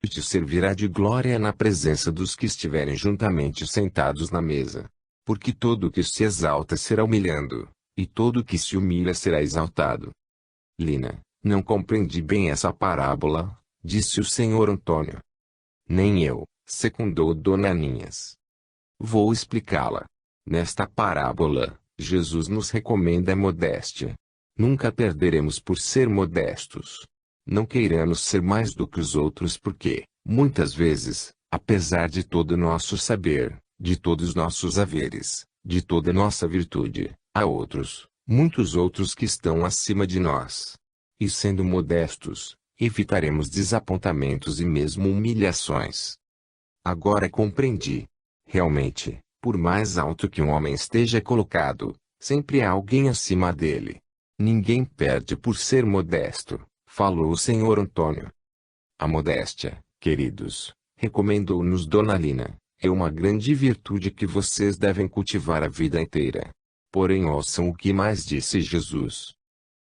e te servirá de glória na presença dos que estiverem juntamente sentados na mesa. Porque todo o que se exalta será humilhando, e todo o que se humilha será exaltado. Lina, não compreendi bem essa parábola, disse o senhor Antônio. Nem eu, secundou Dona Aninhas. Vou explicá-la. Nesta parábola, Jesus nos recomenda a modéstia. Nunca perderemos por ser modestos. Não queiramos ser mais do que os outros porque, muitas vezes, apesar de todo o nosso saber, de todos os nossos haveres, de toda nossa virtude, há outros, muitos outros que estão acima de nós. E sendo modestos, evitaremos desapontamentos e mesmo humilhações. Agora compreendi. Realmente, por mais alto que um homem esteja colocado, sempre há alguém acima dele. Ninguém perde por ser modesto, falou o senhor Antônio. A modéstia, queridos, recomendou-nos Dona Lina, é uma grande virtude que vocês devem cultivar a vida inteira. Porém ouçam o que mais disse Jesus.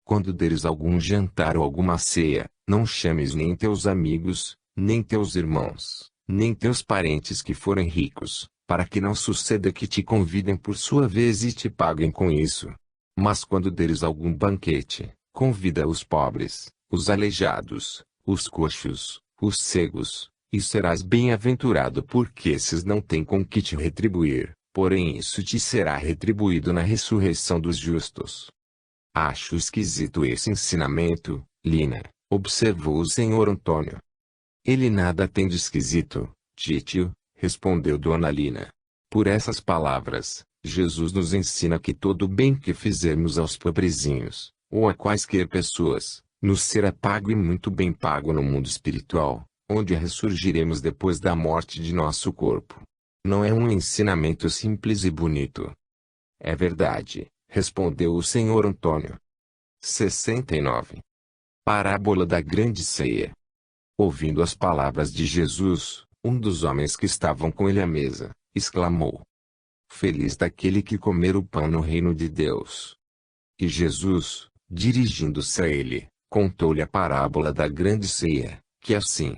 Quando deres algum jantar ou alguma ceia, não chames nem teus amigos, nem teus irmãos, nem teus parentes que forem ricos, para que não suceda que te convidem por sua vez e te paguem com isso. Mas quando deres algum banquete, convida os pobres, os aleijados, os coxos, os cegos, e serás bem-aventurado porque esses não têm com que te retribuir, porém isso te será retribuído na ressurreição dos justos. Acho esquisito esse ensinamento, Lina, observou o senhor Antônio. Ele nada tem de esquisito, titio, respondeu Dona Lina. Por essas palavras, Jesus nos ensina que todo o bem que fizermos aos pobrezinhos, ou a quaisquer pessoas, nos será pago e muito bem pago no mundo espiritual, onde ressurgiremos depois da morte de nosso corpo. Não é um ensinamento simples e bonito? É verdade, respondeu o senhor Antônio. 69. Parábola da Grande Ceia. Ouvindo as palavras de Jesus, um dos homens que estavam com ele à mesa, exclamou: Feliz daquele que comer o pão no reino de Deus. E Jesus, dirigindo-se a ele, contou-lhe a parábola da grande ceia, que assim: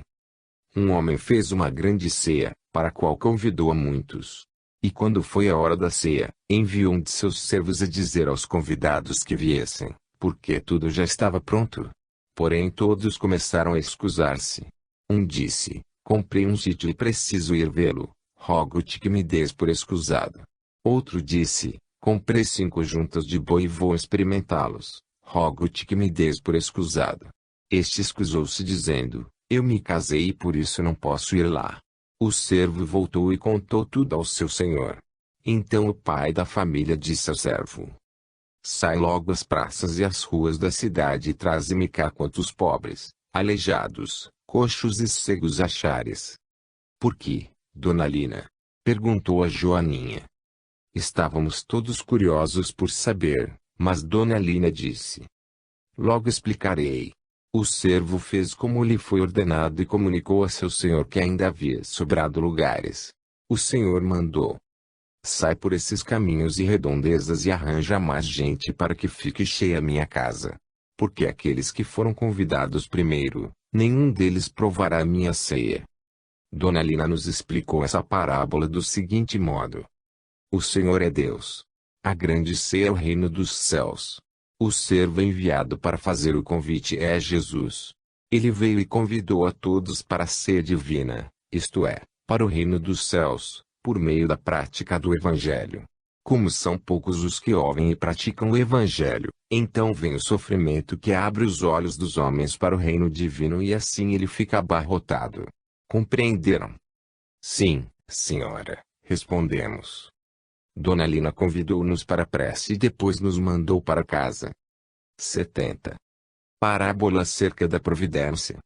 um homem fez uma grande ceia, para a qual convidou a muitos. E quando foi a hora da ceia, enviou um de seus servos a dizer aos convidados que viessem, porque tudo já estava pronto. Porém todos começaram a excusar-se. Um disse: comprei um sítio e preciso ir vê-lo, rogo-te que me des por escusado. Outro disse: comprei 5 juntas de boi e vou experimentá-los, rogo-te que me des por escusado. Este escusou-se dizendo: eu me casei e por isso não posso ir lá. O servo voltou e contou tudo ao seu senhor. Então o pai da família disse ao servo: sai logo às praças e às ruas da cidade e traze-me cá quantos pobres, aleijados, coxos e cegos achares. Por quê, Dona Lina? Perguntou a Joaninha. Estávamos todos curiosos por saber, mas Dona Lina disse: logo explicarei. O servo fez como lhe foi ordenado e comunicou a seu senhor que ainda havia sobrado lugares. O senhor mandou: sai por esses caminhos e redondezas e arranja mais gente para que fique cheia a minha casa. Porque aqueles que foram convidados primeiro, nenhum deles provará a minha ceia. Dona Lina nos explicou essa parábola do seguinte modo: o Senhor é Deus. A grande ceia é o reino dos céus. O servo enviado para fazer o convite é Jesus. Ele veio e convidou a todos para a ceia divina, isto é, para o reino dos céus, por meio da prática do Evangelho. Como são poucos os que ouvem e praticam o Evangelho, então vem o sofrimento que abre os olhos dos homens para o reino divino e assim ele fica abarrotado. Compreenderam? Sim, senhora, respondemos. Dona Lina convidou-nos para a prece e depois nos mandou para casa. 70. Parábola acerca da providência.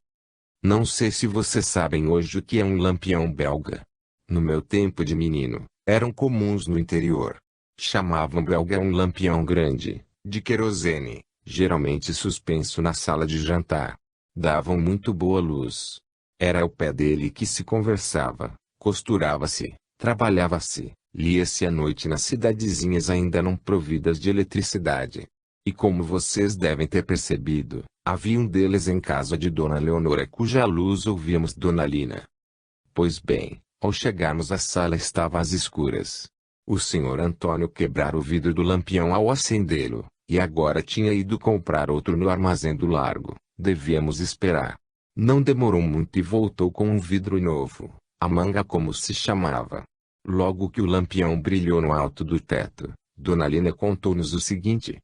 Não sei se vocês sabem hoje o que é um lampião belga. No meu tempo de menino, eram comuns no interior. Chamavam belga um lampião grande, de querosene, geralmente suspenso na sala de jantar. Davam muito boa luz. Era ao pé dele que se conversava, costurava-se, trabalhava-se, lia-se à noite nas cidadezinhas ainda não providas de eletricidade. E como vocês devem ter percebido, Havia um deles em casa de Dona Leonora cuja luz ouvíamos Dona Lina. Pois bem, ao chegarmos à sala estava às escuras. O senhor Antônio quebrara o vidro do lampião ao acendê-lo, e agora tinha ido comprar outro no armazém do Largo. Devíamos esperar. Não demorou muito e voltou com um vidro novo, a manga como se chamava. Logo que o lampião brilhou no alto do teto, Dona Lina contou-nos o seguinte.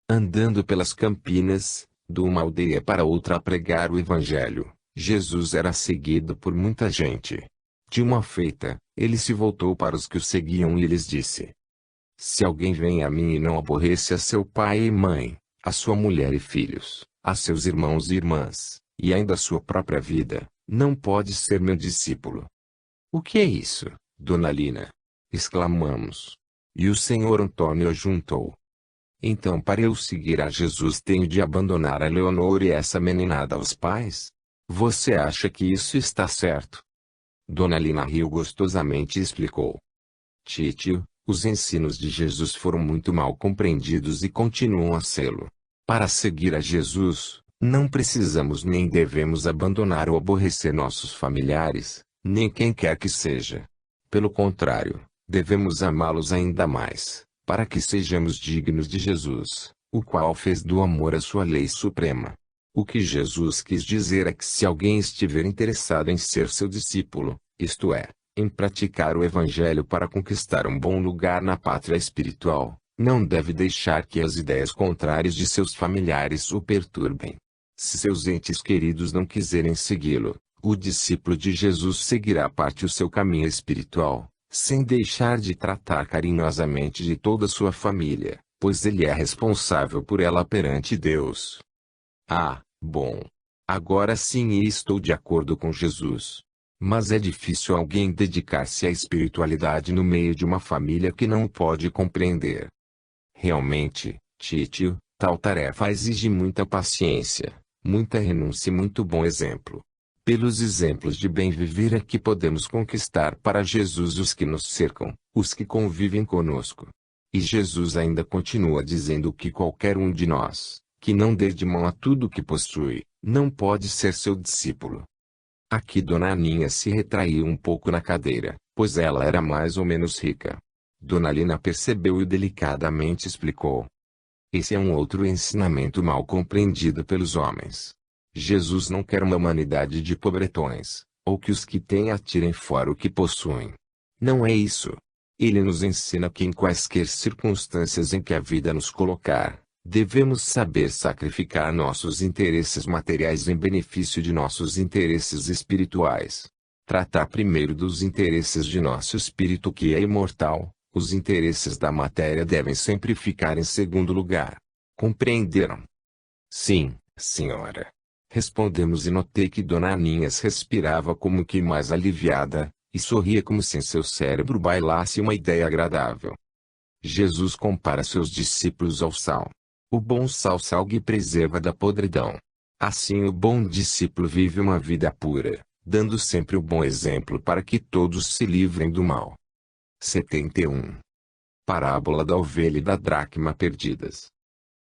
Andando pelas campinas, de uma aldeia para outra a pregar o evangelho, Jesus era seguido por muita gente. De uma feita, ele se voltou para os que o seguiam e lhes disse: Se alguém vem a mim e não aborrece a seu pai e mãe, a sua mulher e filhos, a seus irmãos e irmãs, e ainda a sua própria vida, não pode ser meu discípulo. O que é isso, Dona Lina? Exclamamos. E o senhor Antônio juntou. Então, para eu seguir a Jesus tenho de abandonar a Leonor e essa meninada aos pais? Você acha que isso está certo? Dona Lina riu gostosamente e explicou. Titio, os ensinos de Jesus foram muito mal compreendidos e continuam a sê-lo. Para seguir a Jesus, não precisamos nem devemos abandonar ou aborrecer nossos familiares, nem quem quer que seja. Pelo contrário, devemos amá-los ainda mais, para que sejamos dignos de Jesus, o qual fez do amor a sua lei suprema. O que Jesus quis dizer é que se alguém estiver interessado em ser seu discípulo, isto é, em praticar o Evangelho para conquistar um bom lugar na pátria espiritual, não deve deixar que as ideias contrárias de seus familiares o perturbem. Se seus entes queridos não quiserem segui-lo, o discípulo de Jesus seguirá parte o seu caminho espiritual, sem deixar de tratar carinhosamente de toda a sua família, pois ele é responsável por ela perante Deus. Ah, bom. Agora sim estou de acordo com Jesus. Mas é difícil alguém dedicar-se à espiritualidade no meio de uma família que não pode compreender. Realmente, titio, tal tarefa exige muita paciência, muita renúncia e muito bom exemplo. Pelos exemplos de bem viver é que podemos conquistar para Jesus os que nos cercam, os que convivem conosco. E Jesus ainda continua dizendo que qualquer um de nós, que não dê de mão a tudo o que possui, não pode ser seu discípulo. Aqui Dona Aninha se retraiu um pouco na cadeira, pois ela era mais ou menos rica. Dona Lina percebeu e delicadamente explicou. Esse é um outro ensinamento mal compreendido pelos homens. Jesus não quer uma humanidade de pobretões, ou que os que têm atirem fora o que possuem. Não é isso. Ele nos ensina que em quaisquer circunstâncias em que a vida nos colocar, devemos saber sacrificar nossos interesses materiais em benefício de nossos interesses espirituais. Tratar primeiro dos interesses de nosso espírito que é imortal, os interesses da matéria devem sempre ficar em segundo lugar. Compreenderam? Sim, senhora. Respondemos e notei que Dona Aninhas respirava como que mais aliviada, e sorria como se em seu cérebro bailasse uma ideia agradável. Jesus compara seus discípulos ao sal. O bom sal salga e preserva da podridão. Assim o bom discípulo vive uma vida pura, dando sempre o bom exemplo para que todos se livrem do mal. 71. Parábola da ovelha e da dracma perdidas.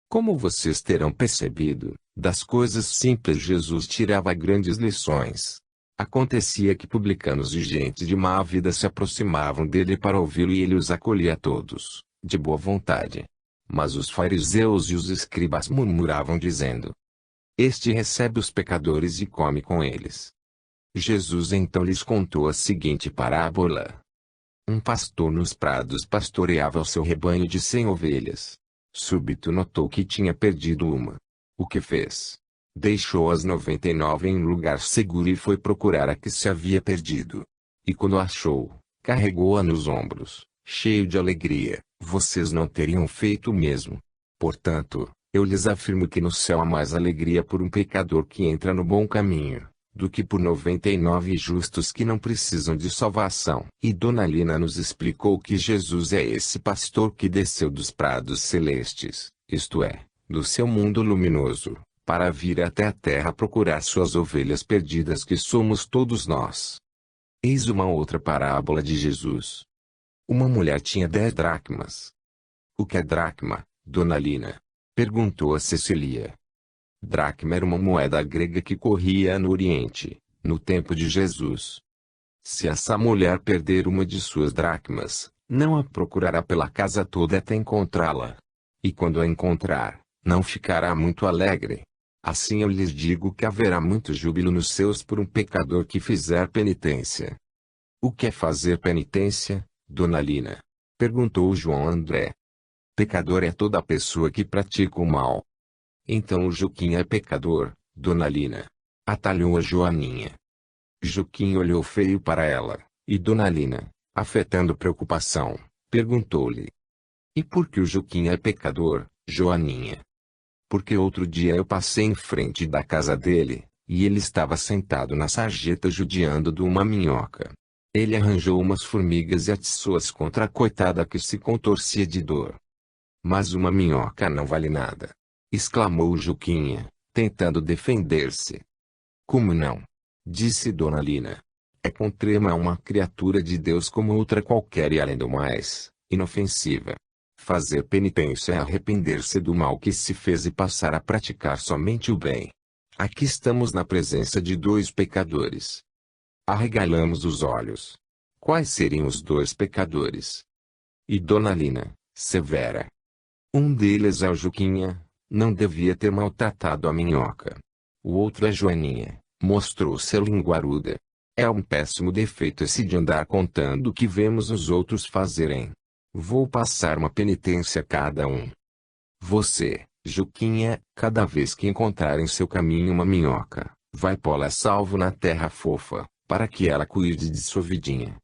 Como vocês terão percebido, das coisas simples Jesus tirava grandes lições. Acontecia que publicanos e gente de má vida se aproximavam dele para ouvi-lo e ele os acolhia a todos, de boa vontade. Mas os fariseus e os escribas murmuravam dizendo: Este recebe os pecadores e come com eles. Jesus então lhes contou a seguinte parábola. Um pastor nos prados pastoreava o seu rebanho de 100 ovelhas. Súbito notou que tinha perdido uma. O que fez? Deixou as 99 em um lugar seguro e foi procurar a que se havia perdido. E quando a achou, carregou-a nos ombros, cheio de alegria. Vocês não teriam feito o mesmo. Portanto, eu lhes afirmo que no céu há mais alegria por um pecador que entra no bom caminho, do que por 99 justos que não precisam de salvação. E Dona Lina nos explicou que Jesus é esse pastor que desceu dos prados celestes, isto é, do seu mundo luminoso, para vir até a terra procurar suas ovelhas perdidas que somos todos nós. Eis uma outra parábola de Jesus. Uma mulher tinha 10 dracmas. O que é dracma, Dona Lina? Perguntou a Cecília. Dracma era uma moeda grega que corria no Oriente, no tempo de Jesus. Se essa mulher perder uma de suas dracmas, não a procurará pela casa toda até encontrá-la. E quando a encontrar, não ficará muito alegre. Assim eu lhes digo que haverá muito júbilo nos céus por um pecador que fizer penitência. O que é fazer penitência, Dona Lina? Perguntou João André. Pecador é toda pessoa que pratica o mal. Então o Juquinha é pecador, Dona Lina. Atalhou a Joaninha. Juquinha olhou feio para ela, e Dona Lina, afetando preocupação, perguntou-lhe: E por que o Juquinha é pecador, Joaninha? Porque outro dia eu passei em frente da casa dele, e ele estava sentado na sarjeta judiando de uma minhoca. Ele arranjou umas formigas e atiçou-as contra a coitada que se contorcia de dor. Mas uma minhoca não vale nada, exclamou o Juquinha, tentando defender-se. Como não? Disse Dona Lina. É contrema a uma criatura de Deus como outra qualquer e além do mais, inofensiva. Fazer penitência é arrepender-se do mal que se fez e passar a praticar somente o bem. Aqui estamos na presença de dois pecadores. Arregalamos os olhos. Quais seriam os dois pecadores? E Dona Lina, severa. Um deles é o Juquinha, não devia ter maltratado a minhoca. O outro é Joaninha, mostrou ser linguaruda. É um péssimo defeito esse de andar contando o que vemos os outros fazerem. Vou passar uma penitência a cada um. Você, Juquinha, cada vez que encontrar em seu caminho uma minhoca, vai pô-la a salvo na terra fofa, para que ela cuide de sua vidinha.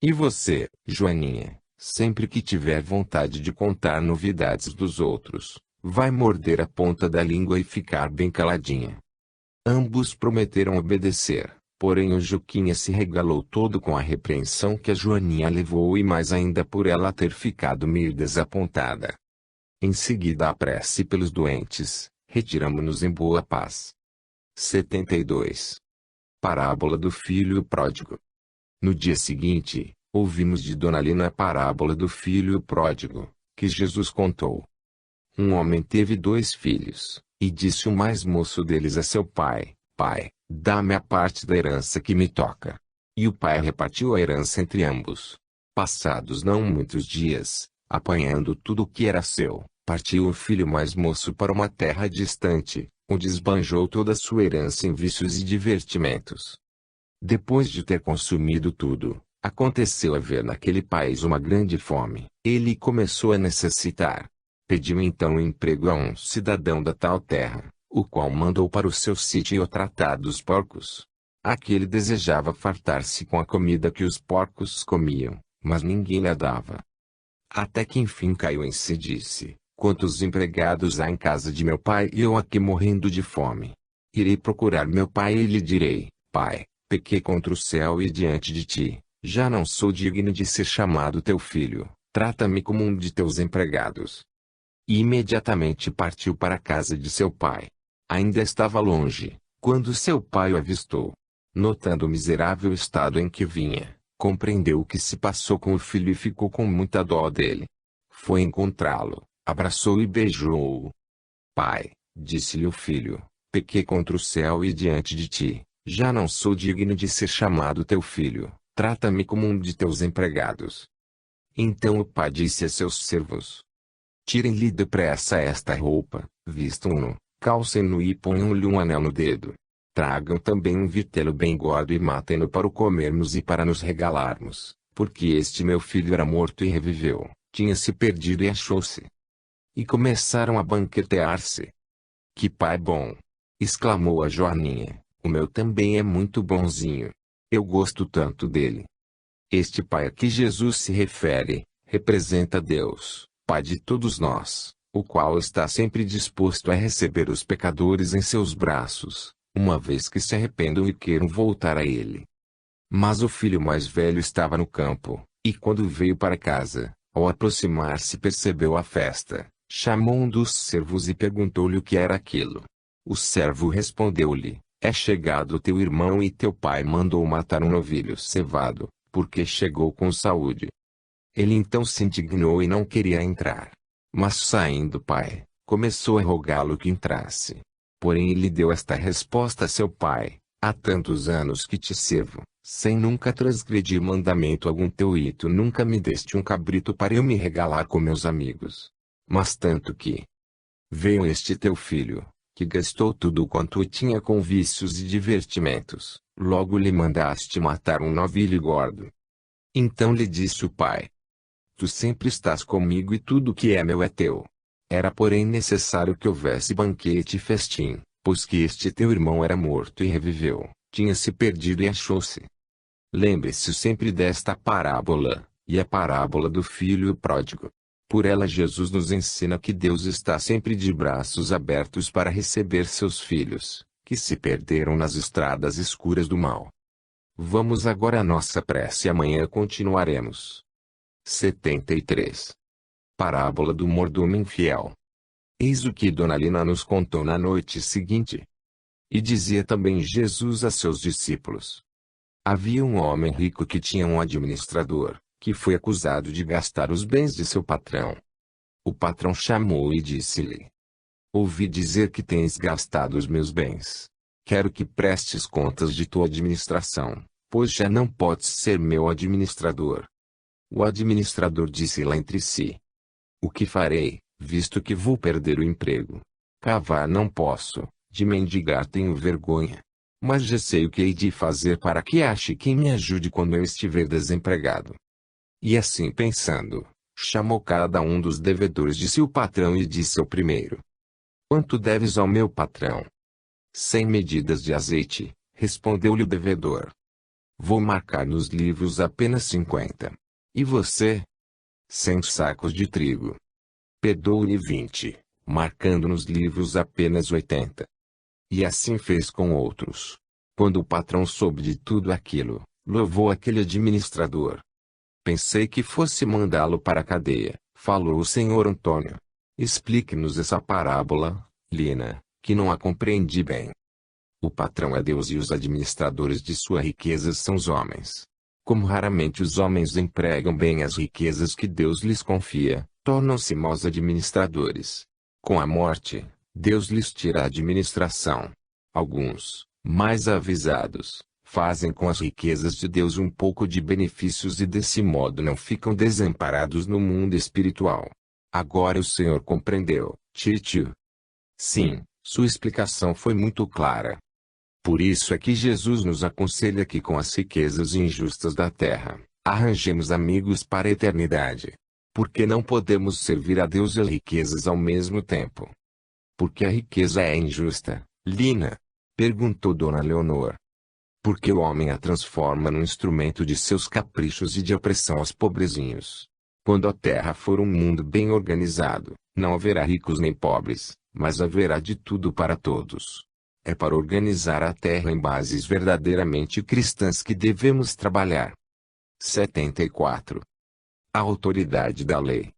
E você, Joaninha, sempre que tiver vontade de contar novidades dos outros, vai morder a ponta da língua e ficar bem caladinha. Ambos prometeram obedecer, porém o Juquinha se regalou todo com a repreensão que a Joaninha levou e mais ainda por ela ter ficado meio desapontada. Em seguida a prece pelos doentes, retiramo-nos em boa paz. 72. Parábola do filho pródigo. No dia seguinte, ouvimos de Dona Lina a parábola do filho pródigo, que Jesus contou. Um homem teve 2 filhos, e disse o mais moço deles a seu pai: Pai, dá-me a parte da herança que me toca. E o pai repartiu a herança entre ambos. Passados não muitos dias, apanhando tudo o que era seu, partiu o filho mais moço para uma terra distante, onde esbanjou toda a sua herança em vícios e divertimentos. Depois de ter consumido tudo, aconteceu haver naquele país uma grande fome. Ele começou a necessitar. Pediu então emprego a um cidadão da tal terra, o qual mandou para o seu sítio tratar dos porcos. Aquele desejava fartar-se com a comida que os porcos comiam, mas ninguém lhe dava. Até que enfim caiu em si e disse: Quantos empregados há em casa de meu pai e eu aqui morrendo de fome? Irei procurar meu pai e lhe direi: Pai, pequei contra o céu e diante de ti, já não sou digno de ser chamado teu filho, trata-me como um de teus empregados. E imediatamente partiu para a casa de seu pai. Ainda estava longe, quando seu pai o avistou. Notando o miserável estado em que vinha, compreendeu o que se passou com o filho e ficou com muita dó dele. Foi encontrá-lo, abraçou e beijou-o. Pai, disse-lhe o filho, pequei contra o céu e diante de ti, já não sou digno de ser chamado teu filho, trata-me como um de teus empregados. Então o pai disse a seus servos: Tirem-lhe depressa esta roupa, vistam-no, calcem-no e ponham-lhe um anel no dedo. Tragam também um vitelo bem gordo e matem-no para o comermos e para nos regalarmos, porque este meu filho era morto e reviveu, tinha-se perdido e achou-se. E começaram a banquetear-se. Que pai bom! Exclamou a Joaninha, o meu também é muito bonzinho. Eu gosto tanto dele. Este pai a que Jesus se refere, representa Deus, Pai de todos nós, o qual está sempre disposto a receber os pecadores em seus braços, uma vez que se arrependam e queiram voltar a ele. Mas o filho mais velho estava no campo, e quando veio para casa, ao aproximar-se percebeu a festa, chamou um dos servos e perguntou-lhe o que era aquilo. O servo respondeu-lhe: É chegado teu irmão e teu pai mandou matar um novilho cevado, porque chegou com saúde. Ele então se indignou e não queria entrar. Mas saindo o pai, começou a rogá-lo que entrasse. Porém ele deu esta resposta a seu pai: há tantos anos que te sirvo, sem nunca transgredir mandamento algum teu, e tu nunca me deste um cabrito para eu me regalar com meus amigos. Mas tanto que veio este teu filho, que gastou tudo quanto tinha com vícios e divertimentos, logo lhe mandaste matar um novilho gordo. Então lhe disse o pai: tu sempre estás comigo e tudo que é meu é teu. Era porém necessário que houvesse banquete e festim, pois que este teu irmão era morto e reviveu, tinha-se perdido e achou-se. Lembre-se sempre desta parábola, e a parábola do filho pródigo. Por ela Jesus nos ensina que Deus está sempre de braços abertos para receber seus filhos, que se perderam nas estradas escuras do mal. Vamos agora à nossa prece e amanhã continuaremos. 73. Parábola do mordomo infiel. Eis o que Dona Lina nos contou na noite seguinte. E dizia também Jesus a seus discípulos. Havia um homem rico que tinha um administrador, que foi acusado de gastar os bens de seu patrão. O patrão chamou-o e disse-lhe: ouvi dizer que tens gastado os meus bens. Quero que prestes contas de tua administração, pois já não podes ser meu administrador. O administrador disse lá entre si: o que farei, visto que vou perder o emprego? Cavar não posso, de mendigar tenho vergonha. Mas já sei o que hei de fazer para que ache quem me ajude quando eu estiver desempregado. E assim pensando, chamou cada um dos devedores de seu patrão e disse ao primeiro: quanto deves ao meu patrão? 100 medidas de azeite, respondeu-lhe o devedor. Vou marcar nos livros apenas 50. E você? 100 sacos de trigo. Perdoou-lhe 20, marcando nos livros apenas 80. E assim fez com outros. Quando o patrão soube de tudo aquilo, louvou aquele administrador. Pensei que fosse mandá-lo para a cadeia, falou o senhor Antônio. Explique-nos essa parábola, Lina, que não a compreendi bem. O patrão é Deus e os administradores de sua riqueza são os homens. Como raramente os homens empregam bem as riquezas que Deus lhes confia, tornam-se maus administradores. Com a morte, Deus lhes tira a administração. Alguns, mais avisados, fazem com as riquezas de Deus um pouco de benefícios e desse modo não ficam desamparados no mundo espiritual. Agora o Senhor compreendeu, Titio? Sim, sua explicação foi muito clara. Por isso é que Jesus nos aconselha que com as riquezas injustas da terra, arranjemos amigos para a eternidade. Porque não podemos servir a Deus e as riquezas ao mesmo tempo. Porque a riqueza é injusta, Lina? Perguntou Dona Leonor. Porque o homem a transforma num instrumento de seus caprichos e de opressão aos pobrezinhos. Quando a terra for um mundo bem organizado, não haverá ricos nem pobres, mas haverá de tudo para todos. É para organizar a terra em bases verdadeiramente cristãs que devemos trabalhar. 74. A autoridade da lei.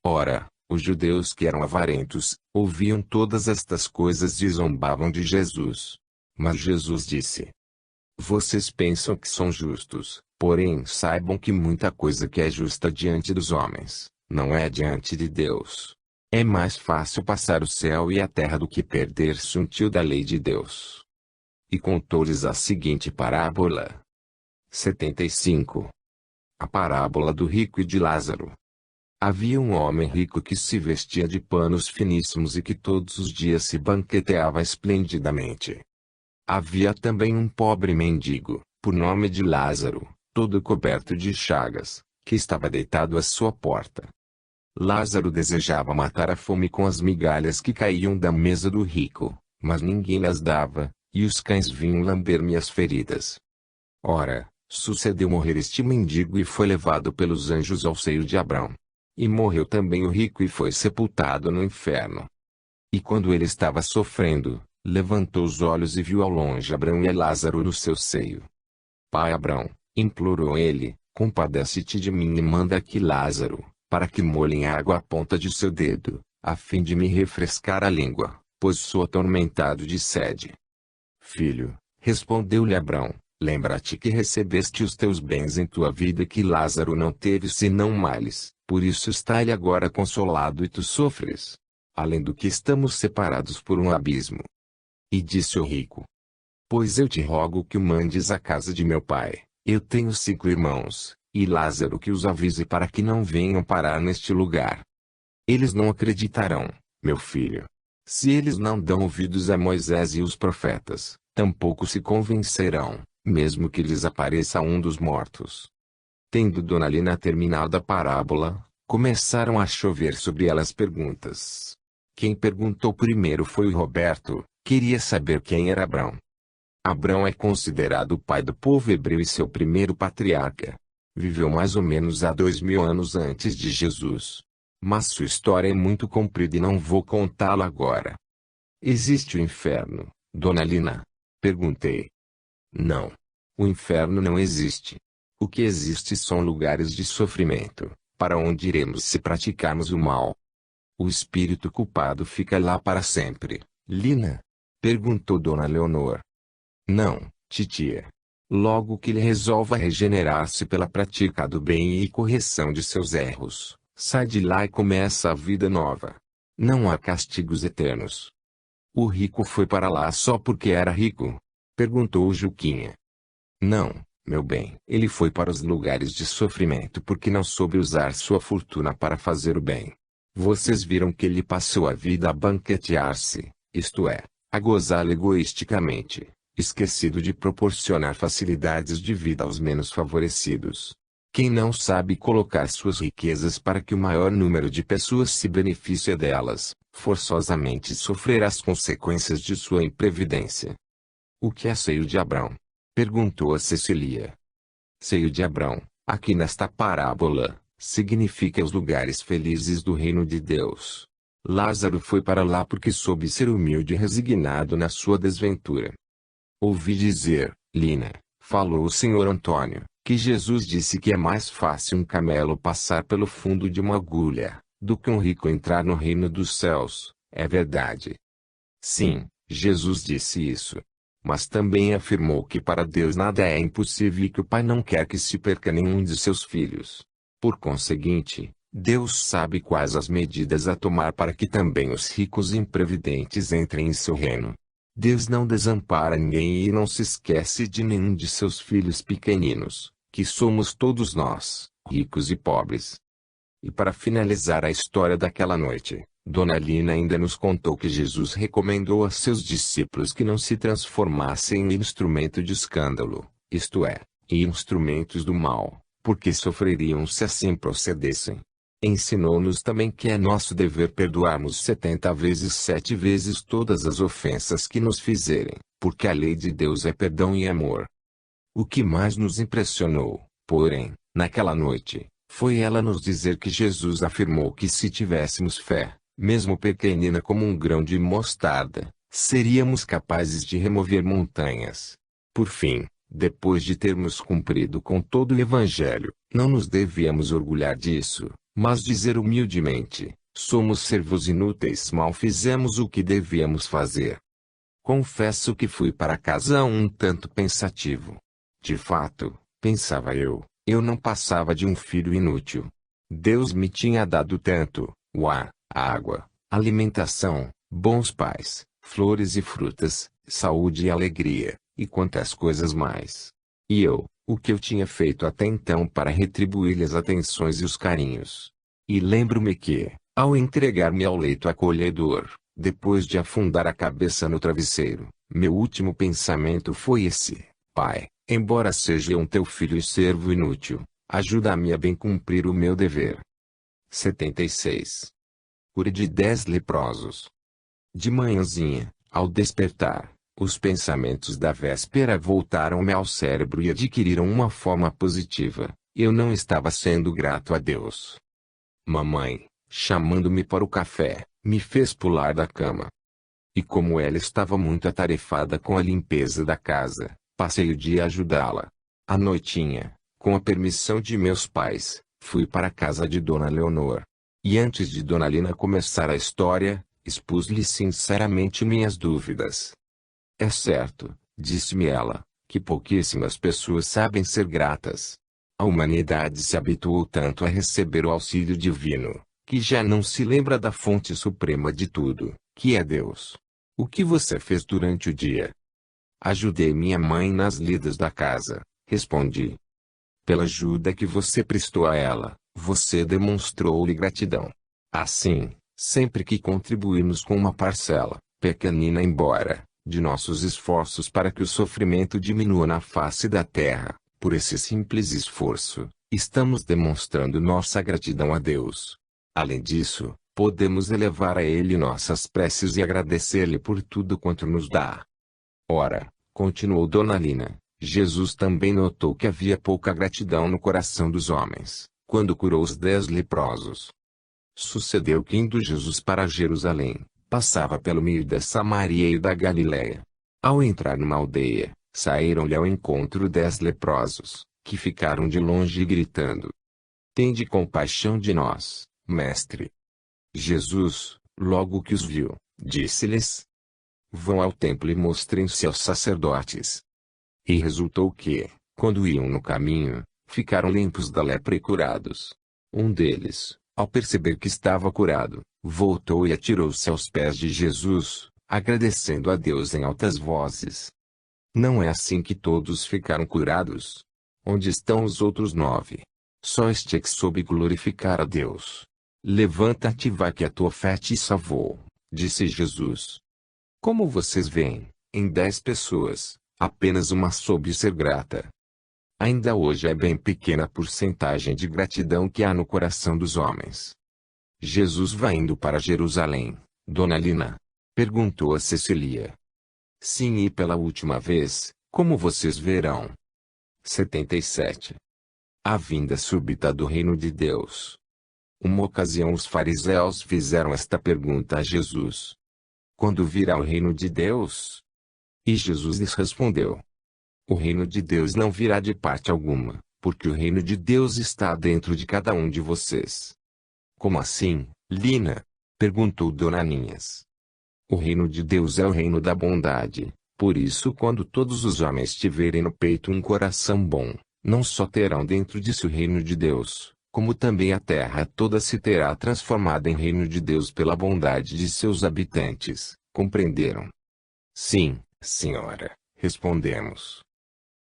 Ora, os judeus que eram avarentos, ouviam todas estas coisas e zombavam de Jesus. Mas Jesus disse: vocês pensam que são justos, porém saibam que muita coisa que é justa diante dos homens, não é diante de Deus. É mais fácil passar o céu e a terra do que perder-se um tio da lei de Deus. E contou-lhes a seguinte parábola. 75. A parábola do rico e de Lázaro. Havia um homem rico que se vestia de panos finíssimos e que todos os dias se banqueteava esplendidamente. Havia também um pobre mendigo, por nome de Lázaro, todo coberto de chagas, que estava deitado à sua porta. Lázaro desejava matar a fome com as migalhas que caíam da mesa do rico, mas ninguém lhes dava, e os cães vinham lamber-me as feridas. Ora, sucedeu morrer este mendigo e foi levado pelos anjos ao seio de Abrão. E morreu também o rico e foi sepultado no inferno. E quando ele estava sofrendo, levantou os olhos e viu ao longe Abrão e a Lázaro no seu seio. Pai Abrão, implorou ele, compadece-te de mim e manda aqui Lázaro, para que molhe em água a ponta de seu dedo, a fim de me refrescar a língua, pois sou atormentado de sede. Filho, respondeu-lhe Abrão, lembra-te que recebeste os teus bens em tua vida e que Lázaro não teve senão males, por isso está ele agora consolado e tu sofres. Além do que estamos separados por um abismo. E disse o rico: Pois eu te rogo que o mandes à casa de meu pai. Eu tenho 5 irmãos, e Lázaro que os avise para que não venham parar neste lugar. Eles não acreditarão, meu filho. Se eles não dão ouvidos a Moisés e os profetas, tampouco se convencerão, mesmo que lhes apareça um dos mortos. Tendo Dona Lina terminado a parábola, começaram a chover sobre ela as perguntas. Quem perguntou primeiro foi o Roberto, queria saber quem era Abrão. Abrão é considerado o pai do povo hebreu e seu primeiro patriarca. Viveu mais ou menos há 2000 anos antes de Jesus. Mas sua história é muito comprida e não vou contá-la agora. Existe o inferno, Dona Lina? Perguntei. Não. O inferno não existe. O que existe são lugares de sofrimento, para onde iremos se praticarmos o mal. O espírito culpado fica lá para sempre, Lina? Perguntou Dona Leonor. Não, titia. Logo que ele resolva regenerar-se pela prática do bem e correção de seus erros, sai de lá e começa a vida nova. Não há castigos eternos. O rico foi para lá só porque era rico? Perguntou Juquinha. Não, meu bem. Ele foi para os lugares de sofrimento porque não soube usar sua fortuna para fazer o bem. Vocês viram que ele passou a vida a banquetear-se, isto é, a gozá-la egoisticamente, esquecido de proporcionar facilidades de vida aos menos favorecidos. Quem não sabe colocar suas riquezas para que o maior número de pessoas se beneficie delas, forçosamente sofrerá as consequências de sua imprevidência. O que é seio de Abrão? Perguntou a Cecília. Seio de Abrão, aqui nesta parábola, significa os lugares felizes do reino de Deus. Lázaro foi para lá porque soube ser humilde e resignado na sua desventura. Ouvi dizer, Lina, falou o Sr. Antônio, que Jesus disse que é mais fácil um camelo passar pelo fundo de uma agulha, do que um rico entrar no reino dos céus. É verdade. Sim, Jesus disse isso. Mas também afirmou que para Deus nada é impossível e que o Pai não quer que se perca nenhum de seus filhos. Por conseguinte, Deus sabe quais as medidas a tomar para que também os ricos e imprevidentes entrem em seu reino. Deus não desampara ninguém e não se esquece de nenhum de seus filhos pequeninos, que somos todos nós, ricos e pobres. E para finalizar a história daquela noite, Dona Lina ainda nos contou que Jesus recomendou a seus discípulos que não se transformassem em instrumento de escândalo, isto é, em instrumentos do mal, porque sofreriam se assim procedessem. Ensinou-nos também que é nosso dever perdoarmos 70 vezes 7 vezes todas as ofensas que nos fizerem, porque a lei de Deus é perdão e amor. O que mais nos impressionou, porém, naquela noite, foi ela nos dizer que Jesus afirmou que se tivéssemos fé, mesmo pequenina como um grão de mostarda, seríamos capazes de remover montanhas. Por fim, depois de termos cumprido com todo o Evangelho, não nos devíamos orgulhar disso, mas dizer humildemente, somos servos inúteis, mal fizemos o que devíamos fazer. Confesso que fui para casa um tanto pensativo. De fato, pensava eu não passava de um filho inútil. Deus me tinha dado tanto, o ar, a água, alimentação, bons pais, flores e frutas, saúde e alegria, e quantas coisas mais. E eu, o que eu tinha feito até então para retribuir-lhe as atenções e os carinhos? E lembro-me que, ao entregar-me ao leito acolhedor, depois de afundar a cabeça no travesseiro, meu último pensamento foi esse: Pai, embora seja um teu filho e servo inútil, ajuda-me a bem cumprir o meu dever. 76. Cura de 10 leprosos. De manhãzinha, ao despertar, os pensamentos da véspera voltaram-me ao cérebro e adquiriram uma forma positiva. Eu não estava sendo grato a Deus. Mamãe, chamando-me para o café, me fez pular da cama. E como ela estava muito atarefada com a limpeza da casa, passei o dia a ajudá-la. À noitinha, com a permissão de meus pais, fui para a casa de Dona Leonor. E antes de Dona Lina começar a história, expus-lhe sinceramente minhas dúvidas. É certo, disse-me ela, que pouquíssimas pessoas sabem ser gratas. A humanidade se habituou tanto a receber o auxílio divino, que já não se lembra da fonte suprema de tudo, que é Deus. O que você fez durante o dia? Ajudei minha mãe nas lidas da casa, respondi. Pela ajuda que você prestou a ela, você demonstrou-lhe gratidão. Assim, sempre que contribuímos com uma parcela, pequenina embora, de nossos esforços para que o sofrimento diminua na face da terra, por esse simples esforço, estamos demonstrando nossa gratidão a Deus. Além disso, podemos elevar a Ele nossas preces e agradecer-lhe por tudo quanto nos dá. Ora, continuou Dona Lina, Jesus também notou que havia pouca gratidão no coração dos homens, quando curou os 10 leprosos. Sucedeu que indo Jesus para Jerusalém, passava pelo meio da Samaria e da Galiléia. Ao entrar numa aldeia, saíram-lhe ao encontro 10 leprosos, que ficaram de longe gritando: Tende compaixão de nós, mestre. Jesus, logo que os viu, disse-lhes: Vão ao templo e mostrem-se aos sacerdotes. E resultou que, quando iam no caminho, ficaram limpos da lepra e curados. Um deles, ao perceber que estava curado, voltou e atirou-se aos pés de Jesus, agradecendo a Deus em altas vozes. Não é assim que todos ficaram curados? Onde estão os outros 9? Só este é que soube glorificar a Deus. Levanta-te e vai que a tua fé te salvou, disse Jesus. Como vocês veem, em 10 pessoas, apenas uma soube ser grata. Ainda hoje é bem pequena a porcentagem de gratidão que há no coração dos homens. Jesus vai indo para Jerusalém, Dona Lina? Perguntou a Cecília. Sim, e pela última vez, como vocês verão. 77. A vinda súbita do reino de Deus. Uma ocasião os fariseus fizeram esta pergunta a Jesus: Quando virá o reino de Deus? E Jesus lhes respondeu: O reino de Deus não virá de parte alguma, porque o reino de Deus está dentro de cada um de vocês. Como assim, Lina? Perguntou Dona Ninhas. O reino de Deus é o reino da bondade, por isso quando todos os homens tiverem no peito um coração bom, não só terão dentro de si o reino de Deus, como também a terra toda se terá transformada em reino de Deus pela bondade de seus habitantes, compreenderam? Sim, senhora, respondemos.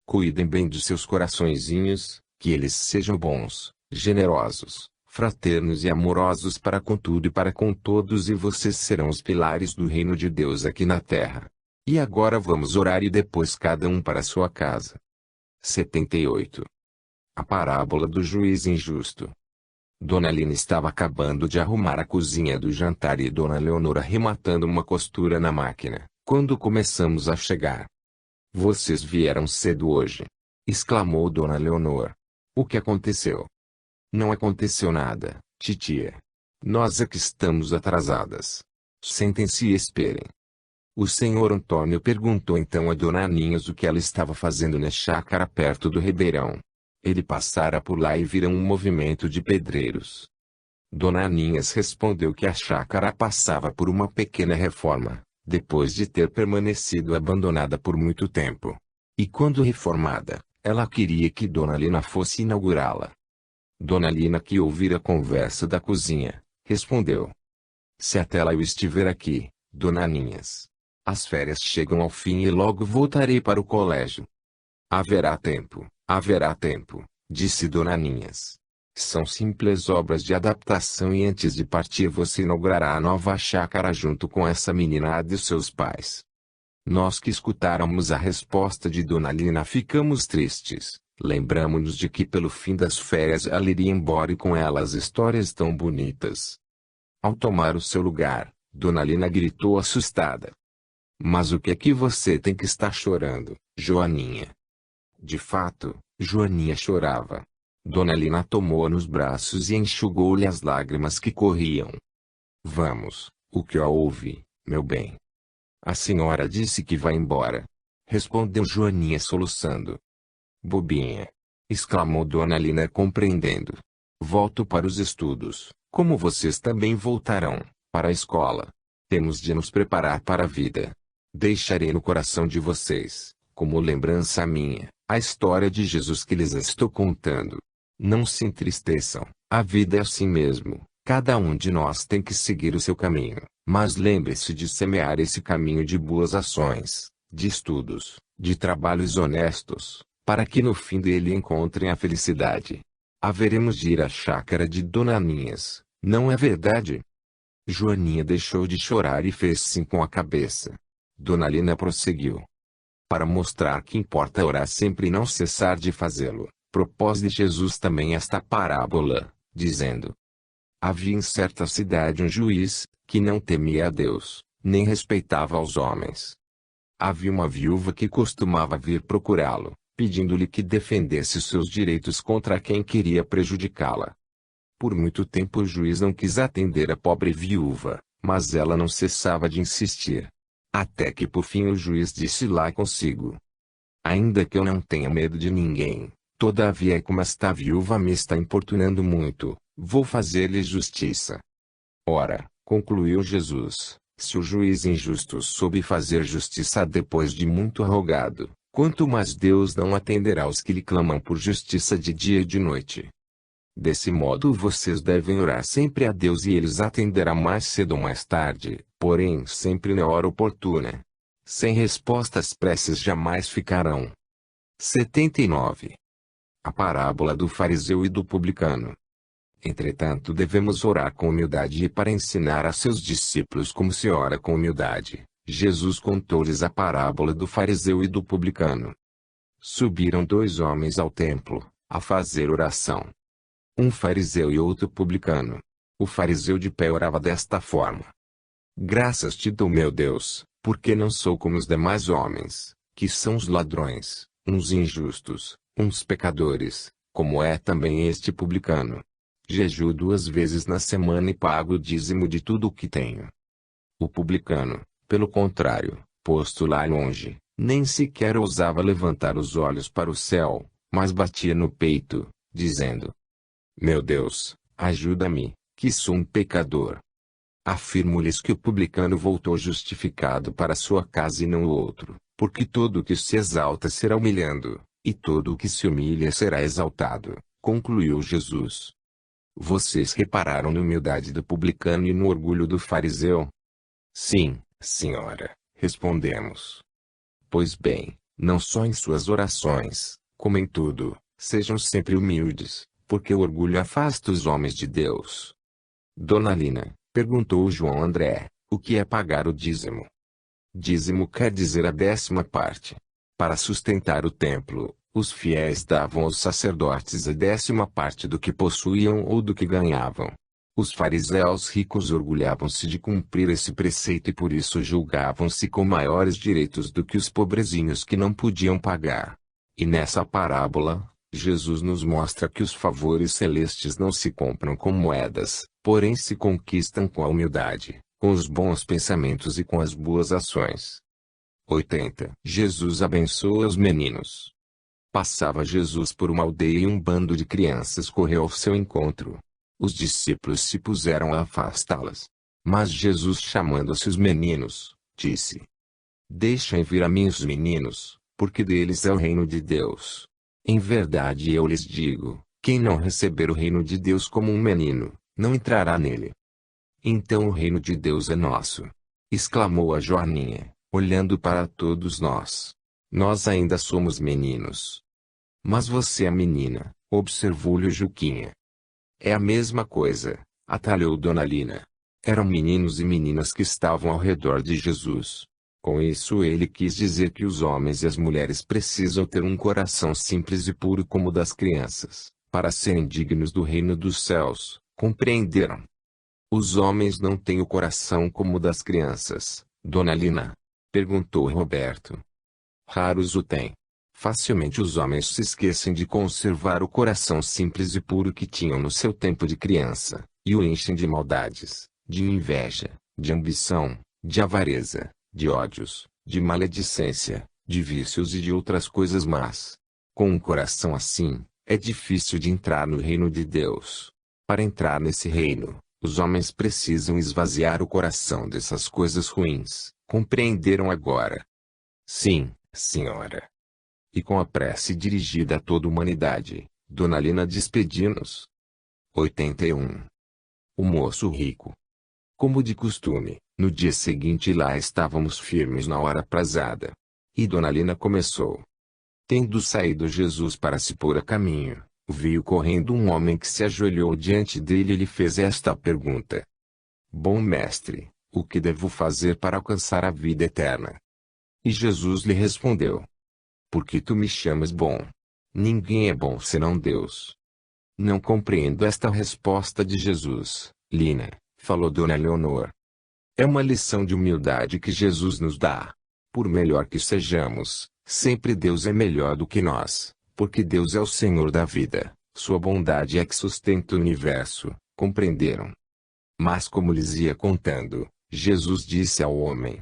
Cuidem bem dos seus coraçõezinhos, que eles sejam bons, generosos, fraternos e amorosos para com tudo e para com todos, e vocês serão os pilares do reino de Deus aqui na terra. E agora vamos orar e depois cada um para sua casa. 78. A parábola do juiz injusto. Dona Lina estava acabando de arrumar a cozinha do jantar e Dona Leonor arrematando uma costura na máquina, quando começamos a chegar. Vocês vieram cedo hoje, exclamou Dona Leonor. O que aconteceu? Não aconteceu nada, titia. Nós é que estamos atrasadas. Sentem-se e esperem. O senhor Antônio perguntou então a Dona Aninhas o que ela estava fazendo na chácara perto do ribeirão. Ele passara por lá e viram um movimento de pedreiros. Dona Aninhas respondeu que a chácara passava por uma pequena reforma, depois de ter permanecido abandonada por muito tempo. E quando reformada, ela queria que Dona Lina fosse inaugurá-la. Dona Lina, que ouvira a conversa da cozinha, respondeu: Se até lá eu estiver aqui, Dona Aninhas, as férias chegam ao fim e logo voltarei para o colégio. Haverá tempo, disse Dona Aninhas. São simples obras de adaptação e antes de partir você inaugurará a nova chácara junto com essa meninada e seus pais. Nós que escutáramos a resposta de Dona Lina ficamos tristes. Lembramos-nos de que pelo fim das férias ela iria embora e com ela as histórias tão bonitas. Ao tomar o seu lugar, Dona Lina gritou assustada: Mas o que é que você tem que estar chorando, Joaninha? De fato, Joaninha chorava. Dona Lina tomou-a nos braços e enxugou-lhe as lágrimas que corriam. Vamos, o que houve, meu bem? A senhora disse que vai embora, respondeu Joaninha soluçando. Bobinha! Exclamou Dona Lina compreendendo. Volto para os estudos, como vocês também voltarão, para a escola. Temos de nos preparar para a vida. Deixarei no coração de vocês, como lembrança minha, a história de Jesus que lhes estou contando. Não se entristeçam, a vida é assim mesmo, cada um de nós tem que seguir o seu caminho, Mas lembre-se de semear esse caminho de boas ações, de estudos, de trabalhos honestos, para que no fim dele encontrem a felicidade. Haveremos de ir à chácara de Dona Aninhas, não é verdade? Joaninha deixou de chorar e fez sim com a cabeça. Dona Lina prosseguiu. Para mostrar que importa orar sempre e não cessar de fazê-lo, propôs-lhe Jesus também esta parábola, dizendo: Havia em certa cidade um juiz, que não temia a Deus, nem respeitava aos homens. Havia uma viúva que costumava vir procurá-lo, pedindo-lhe que defendesse seus direitos contra quem queria prejudicá-la. Por muito tempo o juiz não quis atender a pobre viúva, mas ela não cessava de insistir. Até que por fim o juiz disse lá consigo: Ainda que eu não tenha medo de ninguém, todavia como esta viúva me está importunando muito, vou fazer-lhe justiça. Ora, concluiu Jesus, se o juiz injusto soube fazer justiça depois de muito rogado, quanto mais Deus não atenderá aos que lhe clamam por justiça de dia e de noite. Desse modo vocês devem orar sempre a Deus e Ele os atenderá mais cedo ou mais tarde, porém sempre na hora oportuna. Sem resposta as preces jamais ficarão. 79. A parábola do fariseu e do publicano. Entretanto devemos orar com humildade e para ensinar a seus discípulos como se ora com humildade, Jesus contou-lhes a parábola do fariseu e do publicano. Subiram dois homens ao templo, a fazer oração. Um fariseu e outro publicano. O fariseu de pé orava desta forma: Graças te dou, meu Deus, porque não sou como os demais homens, que são os ladrões, uns injustos, uns pecadores, como é também este publicano. Jejuo 2 vezes na semana e pago o dízimo de tudo o que tenho. O publicano, pelo contrário, posto lá longe, nem sequer ousava levantar os olhos para o céu, mas batia no peito, dizendo: Meu Deus, ajuda-me, que sou um pecador. Afirmo-lhes que o publicano voltou justificado para sua casa e não o outro, porque todo o que se exalta será humilhando, e todo o que se humilha será exaltado, concluiu Jesus. Vocês repararam na humildade do publicano e no orgulho do fariseu? Sim, senhora, respondemos. Pois bem, não só em suas orações, como em tudo, sejam sempre humildes, porque o orgulho afasta os homens de Deus. Dona Lina, perguntou João André, o que é pagar o dízimo? Dízimo quer dizer a 10ª parte. Para sustentar o templo, os fiéis davam aos sacerdotes a 10ª parte do que possuíam ou do que ganhavam. Os fariseus ricos orgulhavam-se de cumprir esse preceito e por isso julgavam-se com maiores direitos do que os pobrezinhos que não podiam pagar. E nessa parábola, Jesus nos mostra que os favores celestes não se compram com moedas, porém se conquistam com a humildade, com os bons pensamentos e com as boas ações. 80. Jesus abençoa os meninos. Passava Jesus por uma aldeia e um bando de crianças correu ao seu encontro. Os discípulos se puseram a afastá-las. Mas Jesus, chamando-se os meninos, disse: Deixem vir a mim os meninos, porque deles é o reino de Deus. Em verdade eu lhes digo, quem não receber o reino de Deus como um menino, não entrará nele. Então o reino de Deus é nosso, exclamou a Joaninha, olhando para todos nós. Nós ainda somos meninos. Mas você é menina, observou-lhe Juquinha. É a mesma coisa, atalhou Dona Lina. Eram meninos e meninas que estavam ao redor de Jesus. Com isso ele quis dizer que os homens e as mulheres precisam ter um coração simples e puro como o das crianças, para serem dignos do reino dos céus, compreenderam? Os homens não têm o coração como o das crianças, Dona Lina? Perguntou Roberto. Raros o têm. Facilmente os homens se esquecem de conservar o coração simples e puro que tinham no seu tempo de criança, e o enchem de maldades, de inveja, de ambição, de avareza, de ódios, de maledicência, de vícios e de outras coisas más. Com um coração assim, é difícil de entrar no reino de Deus. Para entrar nesse reino, os homens precisam esvaziar o coração dessas coisas ruins. Compreenderam agora? Sim, senhora. E com a prece dirigida a toda a humanidade, Dona Lina despediu-nos. 81. O moço rico. Como de costume, no dia seguinte lá estávamos firmes na hora aprazada. E Dona Lina começou. Tendo saído Jesus para se pôr a caminho, veio correndo um homem que se ajoelhou diante dele e lhe fez esta pergunta: Bom mestre, o que devo fazer para alcançar a vida eterna? E Jesus lhe respondeu: Por que tu me chamas bom? Ninguém é bom senão Deus. Não compreendo esta resposta de Jesus, Lina, falou Dona Leonor. É uma lição de humildade que Jesus nos dá. Por melhor que sejamos, sempre Deus é melhor do que nós, porque Deus é o Senhor da vida, sua bondade é que sustenta o universo, compreenderam? Mas como lhes ia contando, Jesus disse ao homem: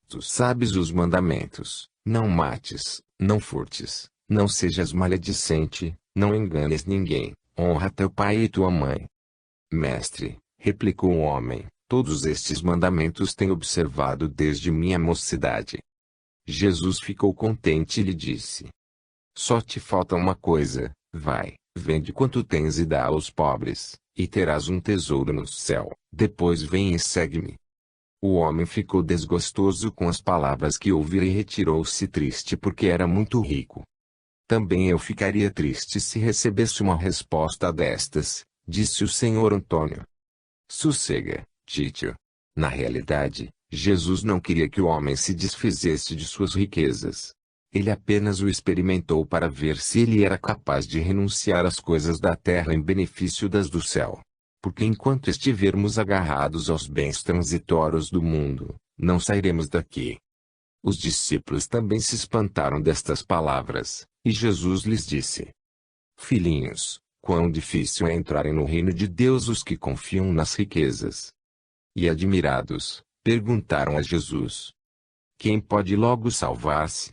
Tu sabes os mandamentos: não mates, não furtes, não sejas maledicente, não enganes ninguém, honra teu pai e tua mãe. Mestre, replicou o homem, todos estes mandamentos tenho observado desde minha mocidade. Jesus ficou contente e lhe disse: Só te falta uma coisa, vai, vende quanto tens e dá aos pobres, e terás um tesouro no céu, depois vem e segue-me. O homem ficou desgostoso com as palavras que ouvira e retirou-se triste porque era muito rico. Também eu ficaria triste se recebesse uma resposta destas, disse o senhor Antônio. Sossega, Títio. Na realidade, Jesus não queria que o homem se desfizesse de suas riquezas. Ele apenas o experimentou para ver se ele era capaz de renunciar às coisas da terra em benefício das do céu. Porque enquanto estivermos agarrados aos bens transitórios do mundo, não sairemos daqui. Os discípulos também se espantaram destas palavras, e Jesus lhes disse: Filhinhos, quão difícil é entrarem no reino de Deus os que confiam nas riquezas. E admirados, perguntaram a Jesus: Quem pode logo salvar-se?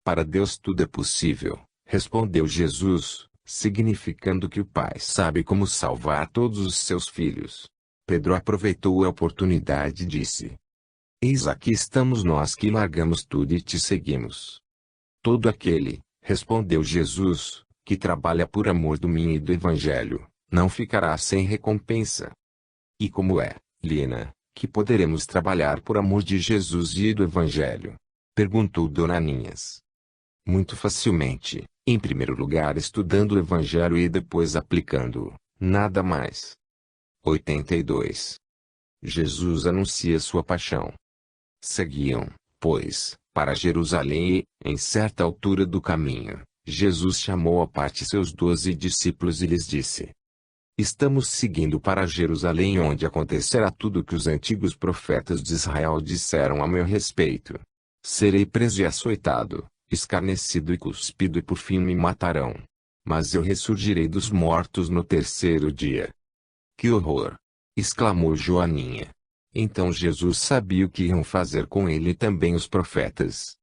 Para Deus tudo é possível, respondeu Jesus, significando que o Pai sabe como salvar todos os seus filhos. Pedro aproveitou a oportunidade e disse: Eis aqui estamos nós que largamos tudo e te seguimos. Todo aquele, respondeu Jesus, que trabalha por amor do mim e do Evangelho, não ficará sem recompensa. E como é, Lina, que poderemos trabalhar por amor de Jesus e do Evangelho? Perguntou Dona Aninhas. Muito facilmente, em primeiro lugar estudando o Evangelho e depois aplicando-o, nada mais. 82. Jesus anuncia sua paixão. Seguiam, pois, para Jerusalém e, em certa altura do caminho, Jesus chamou à parte seus 12 discípulos e lhes disse: Estamos seguindo para Jerusalém onde acontecerá tudo o que os antigos profetas de Israel disseram a meu respeito. Serei preso e açoitado, escarnecido e cuspido e por fim me matarão. Mas eu ressurgirei dos mortos no terceiro dia. Que horror! Exclamou Joaninha. Então Jesus sabia o que iam fazer com ele também os profetas.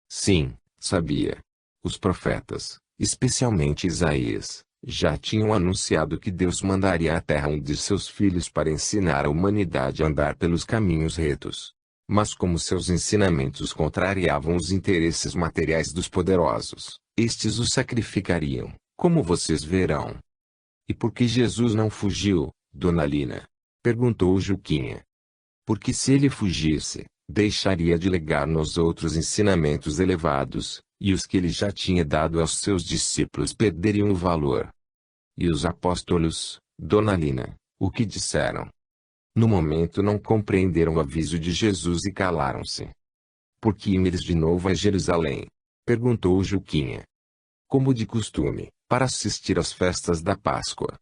Sim, sabia. Os profetas, especialmente Isaías, já tinham anunciado que Deus mandaria à terra um de seus filhos para ensinar a humanidade a andar pelos caminhos retos. Mas como seus ensinamentos contrariavam os interesses materiais dos poderosos, estes o sacrificariam, como vocês verão. E por que Jesus não fugiu, Dona Lina? Perguntou Juquinha. Porque se ele fugisse, deixaria de legar-nos outros ensinamentos elevados, e os que ele já tinha dado aos seus discípulos perderiam o valor. E os apóstolos, Dona Lina, o que disseram? No momento não compreenderam o aviso de Jesus e calaram-se. Por que ires de novo a Jerusalém? Perguntou Juquinha. Como de costume, para assistir às festas da Páscoa.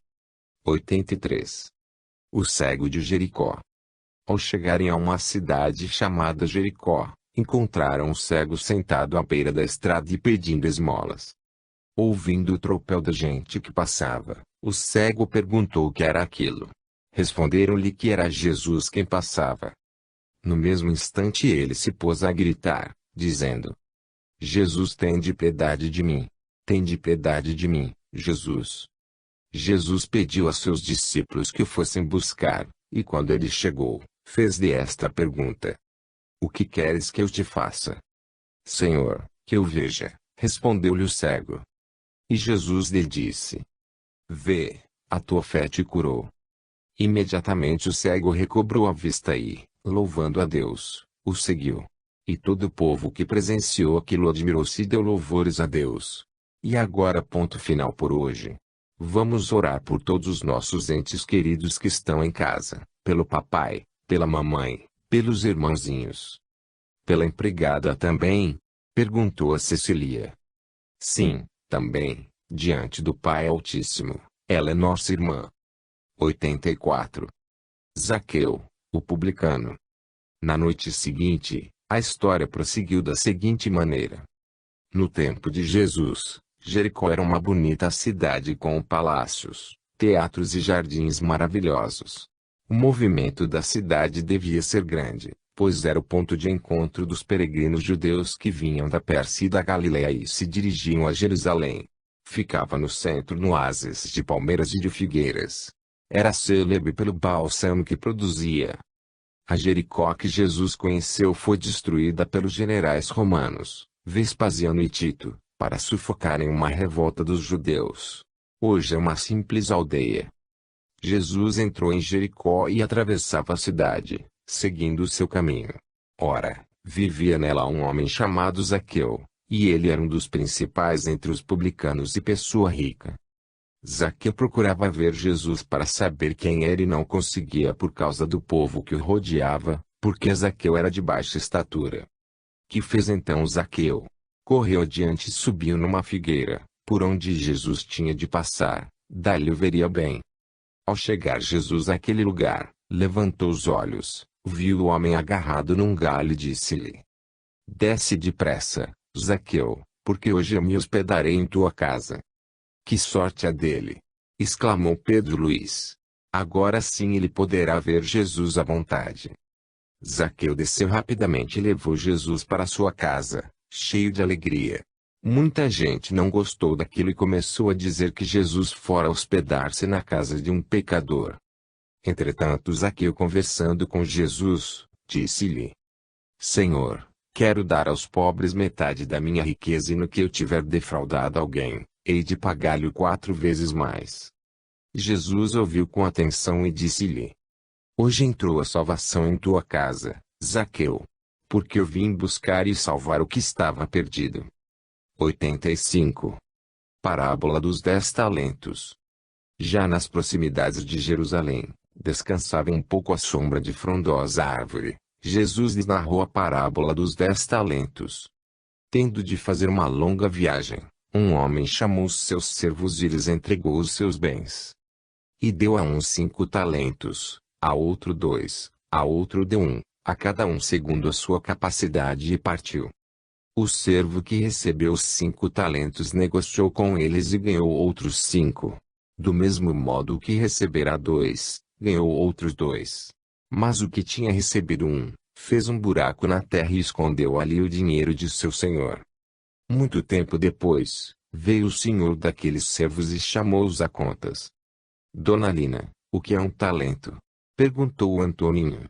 83. O cego de Jericó. Ao chegarem a uma cidade chamada Jericó, encontraram um cego sentado à beira da estrada e pedindo esmolas. Ouvindo o tropel da gente que passava, o cego perguntou o que era aquilo. Responderam-lhe que era Jesus quem passava. No mesmo instante ele se pôs a gritar, dizendo: Jesus, tende piedade de mim. Tende piedade de mim, Jesus. Jesus pediu a seus discípulos que o fossem buscar, e quando ele chegou, fez-lhe esta pergunta: O que queres que eu te faça? Senhor, que eu veja, respondeu-lhe o cego. E Jesus lhe disse: Vê, a tua fé te curou. Imediatamente o cego recobrou a vista e, louvando a Deus, o seguiu. E todo o povo que presenciou aquilo admirou-se e deu louvores a Deus. E agora ponto final por hoje. Vamos orar por todos os nossos entes queridos que estão em casa, pelo papai, pela mamãe, pelos irmãozinhos. Pela empregada também? Perguntou a Cecília. Sim, também, diante do Pai Altíssimo, ela é nossa irmã. 84. Zaqueu, o publicano. Na noite seguinte, a história prosseguiu da seguinte maneira. No tempo de Jesus, Jericó era uma bonita cidade com palácios, teatros e jardins maravilhosos. O movimento da cidade devia ser grande, pois era o ponto de encontro dos peregrinos judeus que vinham da Pérsia e da Galileia e se dirigiam a Jerusalém. Ficava no centro no oásis de palmeiras e de figueiras. Era célebre pelo bálsamo que produzia. A Jericó que Jesus conheceu foi destruída pelos generais romanos, Vespasiano e Tito, para sufocarem uma revolta dos judeus. Hoje é uma simples aldeia. Jesus entrou em Jericó e atravessava a cidade, seguindo o seu caminho. Ora, vivia nela um homem chamado Zaqueu, e ele era um dos principais entre os publicanos e pessoa rica. Zaqueu procurava ver Jesus para saber quem era e não conseguia por causa do povo que o rodeava, porque Zaqueu era de baixa estatura. Que fez então Zaqueu? Correu adiante e subiu numa figueira, por onde Jesus tinha de passar, dali o veria bem. Ao chegar Jesus àquele lugar, levantou os olhos, viu o homem agarrado num galho e disse-lhe: Desce depressa, Zaqueu, porque hoje eu me hospedarei em tua casa. Que sorte a dele! Exclamou Pedro Luiz. Agora sim ele poderá ver Jesus à vontade. Zaqueu desceu rapidamente e levou Jesus para sua casa, cheio de alegria. Muita gente não gostou daquilo e começou a dizer que Jesus fora hospedar-se na casa de um pecador. Entretanto Zaqueu, conversando com Jesus, disse-lhe: Senhor, quero dar aos pobres metade da minha riqueza e no que eu tiver defraudado alguém, hei de pagar-lhe 4 vezes mais. Jesus ouviu com atenção e disse-lhe: Hoje entrou a salvação em tua casa, Zaqueu, porque eu vim buscar e salvar o que estava perdido. 85. Parábola dos 10 talentos. Já nas proximidades de Jerusalém, descansava um pouco à sombra de frondosa árvore. Jesus lhes narrou a parábola dos 10 talentos. Tendo de fazer uma longa viagem, um homem chamou os seus servos e lhes entregou os seus bens. E deu a um 5 talentos, a outro 2, a outro deu 1, a cada um segundo a sua capacidade e partiu. O servo que recebeu os 5 talentos negociou com eles e ganhou outros 5. Do mesmo modo o que receberá 2, ganhou outros 2. Mas o que tinha recebido 1, fez um buraco na terra e escondeu ali o dinheiro de seu senhor. Muito tempo depois, veio o senhor daqueles servos e chamou-os a contas. Dona Lina, o que é um talento? Perguntou o Antoninho.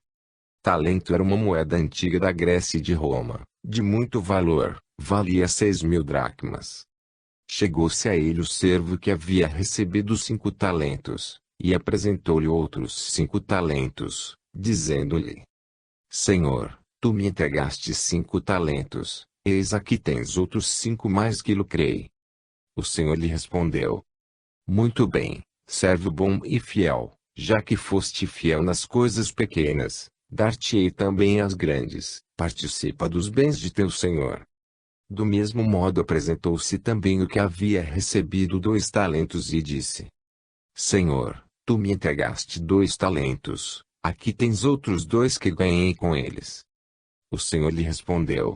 Talento era uma moeda antiga da Grécia e de Roma, de muito valor, valia 6.000 dracmas. Chegou-se a ele o servo que havia recebido 5 talentos, e apresentou-lhe outros 5 talentos, dizendo-lhe: Senhor, tu me entregaste 5 talentos, eis aqui tens outros 5 mais que lucrei. O Senhor lhe respondeu: Muito bem, servo bom e fiel, já que foste fiel nas coisas pequenas, dar-te-ei também as grandes, participa dos bens de teu senhor. Do mesmo modo apresentou-se também o que havia recebido 2 talentos e disse: Senhor, tu me entregaste 2 talentos, aqui tens outros 2 que ganhei com eles. O Senhor lhe respondeu: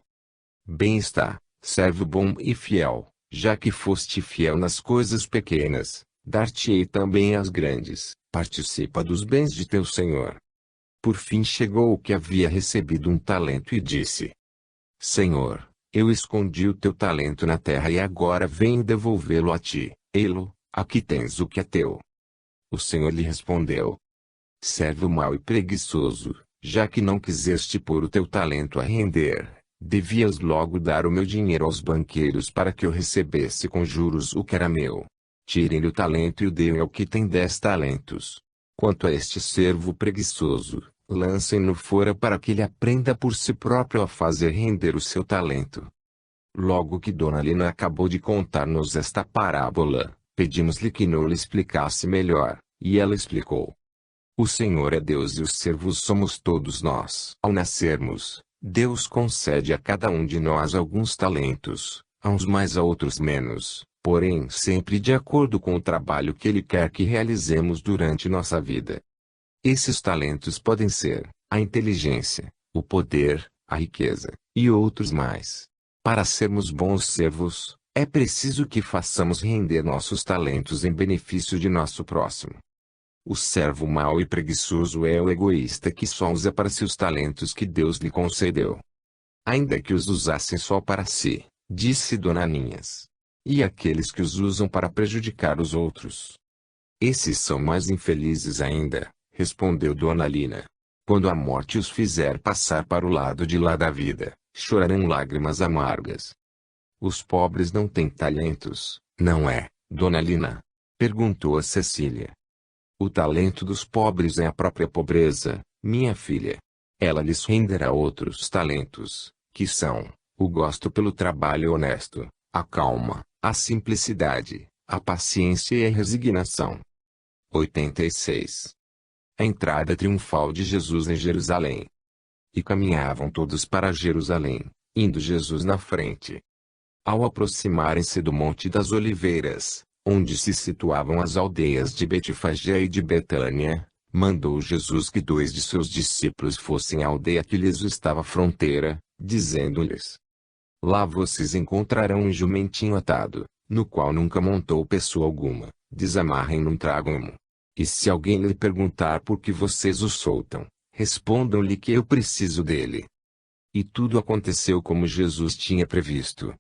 Bem está, servo bom e fiel, já que foste fiel nas coisas pequenas, dar-te-ei também as grandes, participa dos bens de teu senhor. Por fim chegou o que havia recebido 1 talento e disse: Senhor, eu escondi o teu talento na terra e agora venho devolvê-lo a ti. Ei-lo, aqui tens o que é teu. O Senhor lhe respondeu: Servo mau e preguiçoso, já que não quiseste pôr o teu talento a render, devias logo dar o meu dinheiro aos banqueiros para que eu recebesse com juros o que era meu. Tirem-lhe o talento e o deem ao que tem 10 talentos. Quanto a este servo preguiçoso, lancem-no fora para que ele aprenda por si próprio a fazer render o seu talento. Logo que Dona Lina acabou de contar-nos esta parábola, pedimos-lhe que nos explicasse melhor, e ela explicou. O Senhor é Deus e os servos somos todos nós. Ao nascermos, Deus concede a cada um de nós alguns talentos, a uns mais a outros menos, porém sempre de acordo com o trabalho que Ele quer que realizemos durante nossa vida. Esses talentos podem ser a inteligência, o poder, a riqueza, e outros mais. Para sermos bons servos, é preciso que façamos render nossos talentos em benefício de nosso próximo. O servo mau e preguiçoso é o egoísta que só usa para si os talentos que Deus lhe concedeu. Ainda que os usassem só para si, disse Dona Ninhas. E aqueles que os usam para prejudicar os outros? Esses são mais infelizes ainda, respondeu Dona Lina. Quando a morte os fizer passar para o lado de lá da vida, chorarão lágrimas amargas. Os pobres não têm talentos, não é, Dona Lina? Perguntou a Cecília. O talento dos pobres é a própria pobreza, minha filha. Ela lhes renderá outros talentos, que são, o gosto pelo trabalho honesto, a calma, a simplicidade, a paciência e a resignação. 86. A entrada triunfal de Jesus em Jerusalém. E caminhavam todos para Jerusalém, indo Jesus na frente. Ao aproximarem-se do Monte das Oliveiras, onde se situavam as aldeias de Betfagé e de Betânia, mandou Jesus que 2 de seus discípulos fossem à aldeia que lhes estava à fronteira, dizendo-lhes: Lá vocês encontrarão um jumentinho atado, no qual nunca montou pessoa alguma, desamarrem-no e tragam-no. E se alguém lhe perguntar por que vocês o soltam, respondam-lhe que eu preciso dele. E tudo aconteceu como Jesus tinha previsto.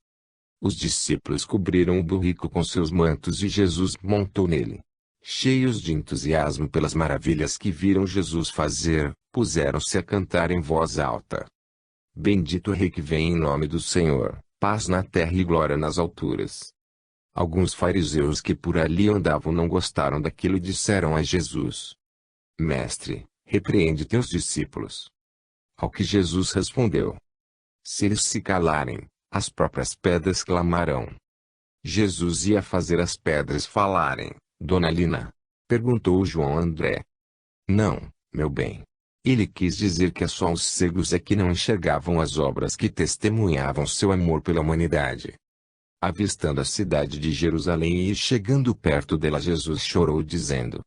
Os discípulos cobriram o burrico com seus mantos e Jesus montou nele. Cheios de entusiasmo pelas maravilhas que viram Jesus fazer, puseram-se a cantar em voz alta. Bendito o Rei que vem em nome do Senhor, paz na terra e glória nas alturas. Alguns fariseus que por ali andavam não gostaram daquilo e disseram a Jesus: Mestre, repreende teus discípulos. Ao que Jesus respondeu: Se eles se calarem, as próprias pedras clamarão. Jesus ia fazer as pedras falarem, Dona Lina? Perguntou João André. Não, meu bem. Ele quis dizer que só os cegos é que não enxergavam as obras que testemunhavam seu amor pela humanidade. Avistando a cidade de Jerusalém e chegando perto dela, Jesus chorou dizendo: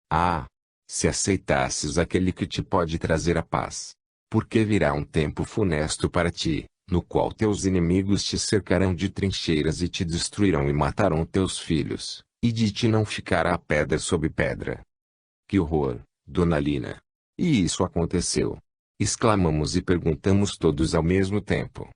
Ah! Se aceitasses aquele que te pode trazer a paz! Porque virá um tempo funesto para ti, no qual teus inimigos te cercarão de trincheiras e te destruirão e matarão teus filhos, e de ti não ficará pedra sobre pedra. Que horror, Dona Lina! E isso aconteceu? Exclamamos e perguntamos todos ao mesmo tempo.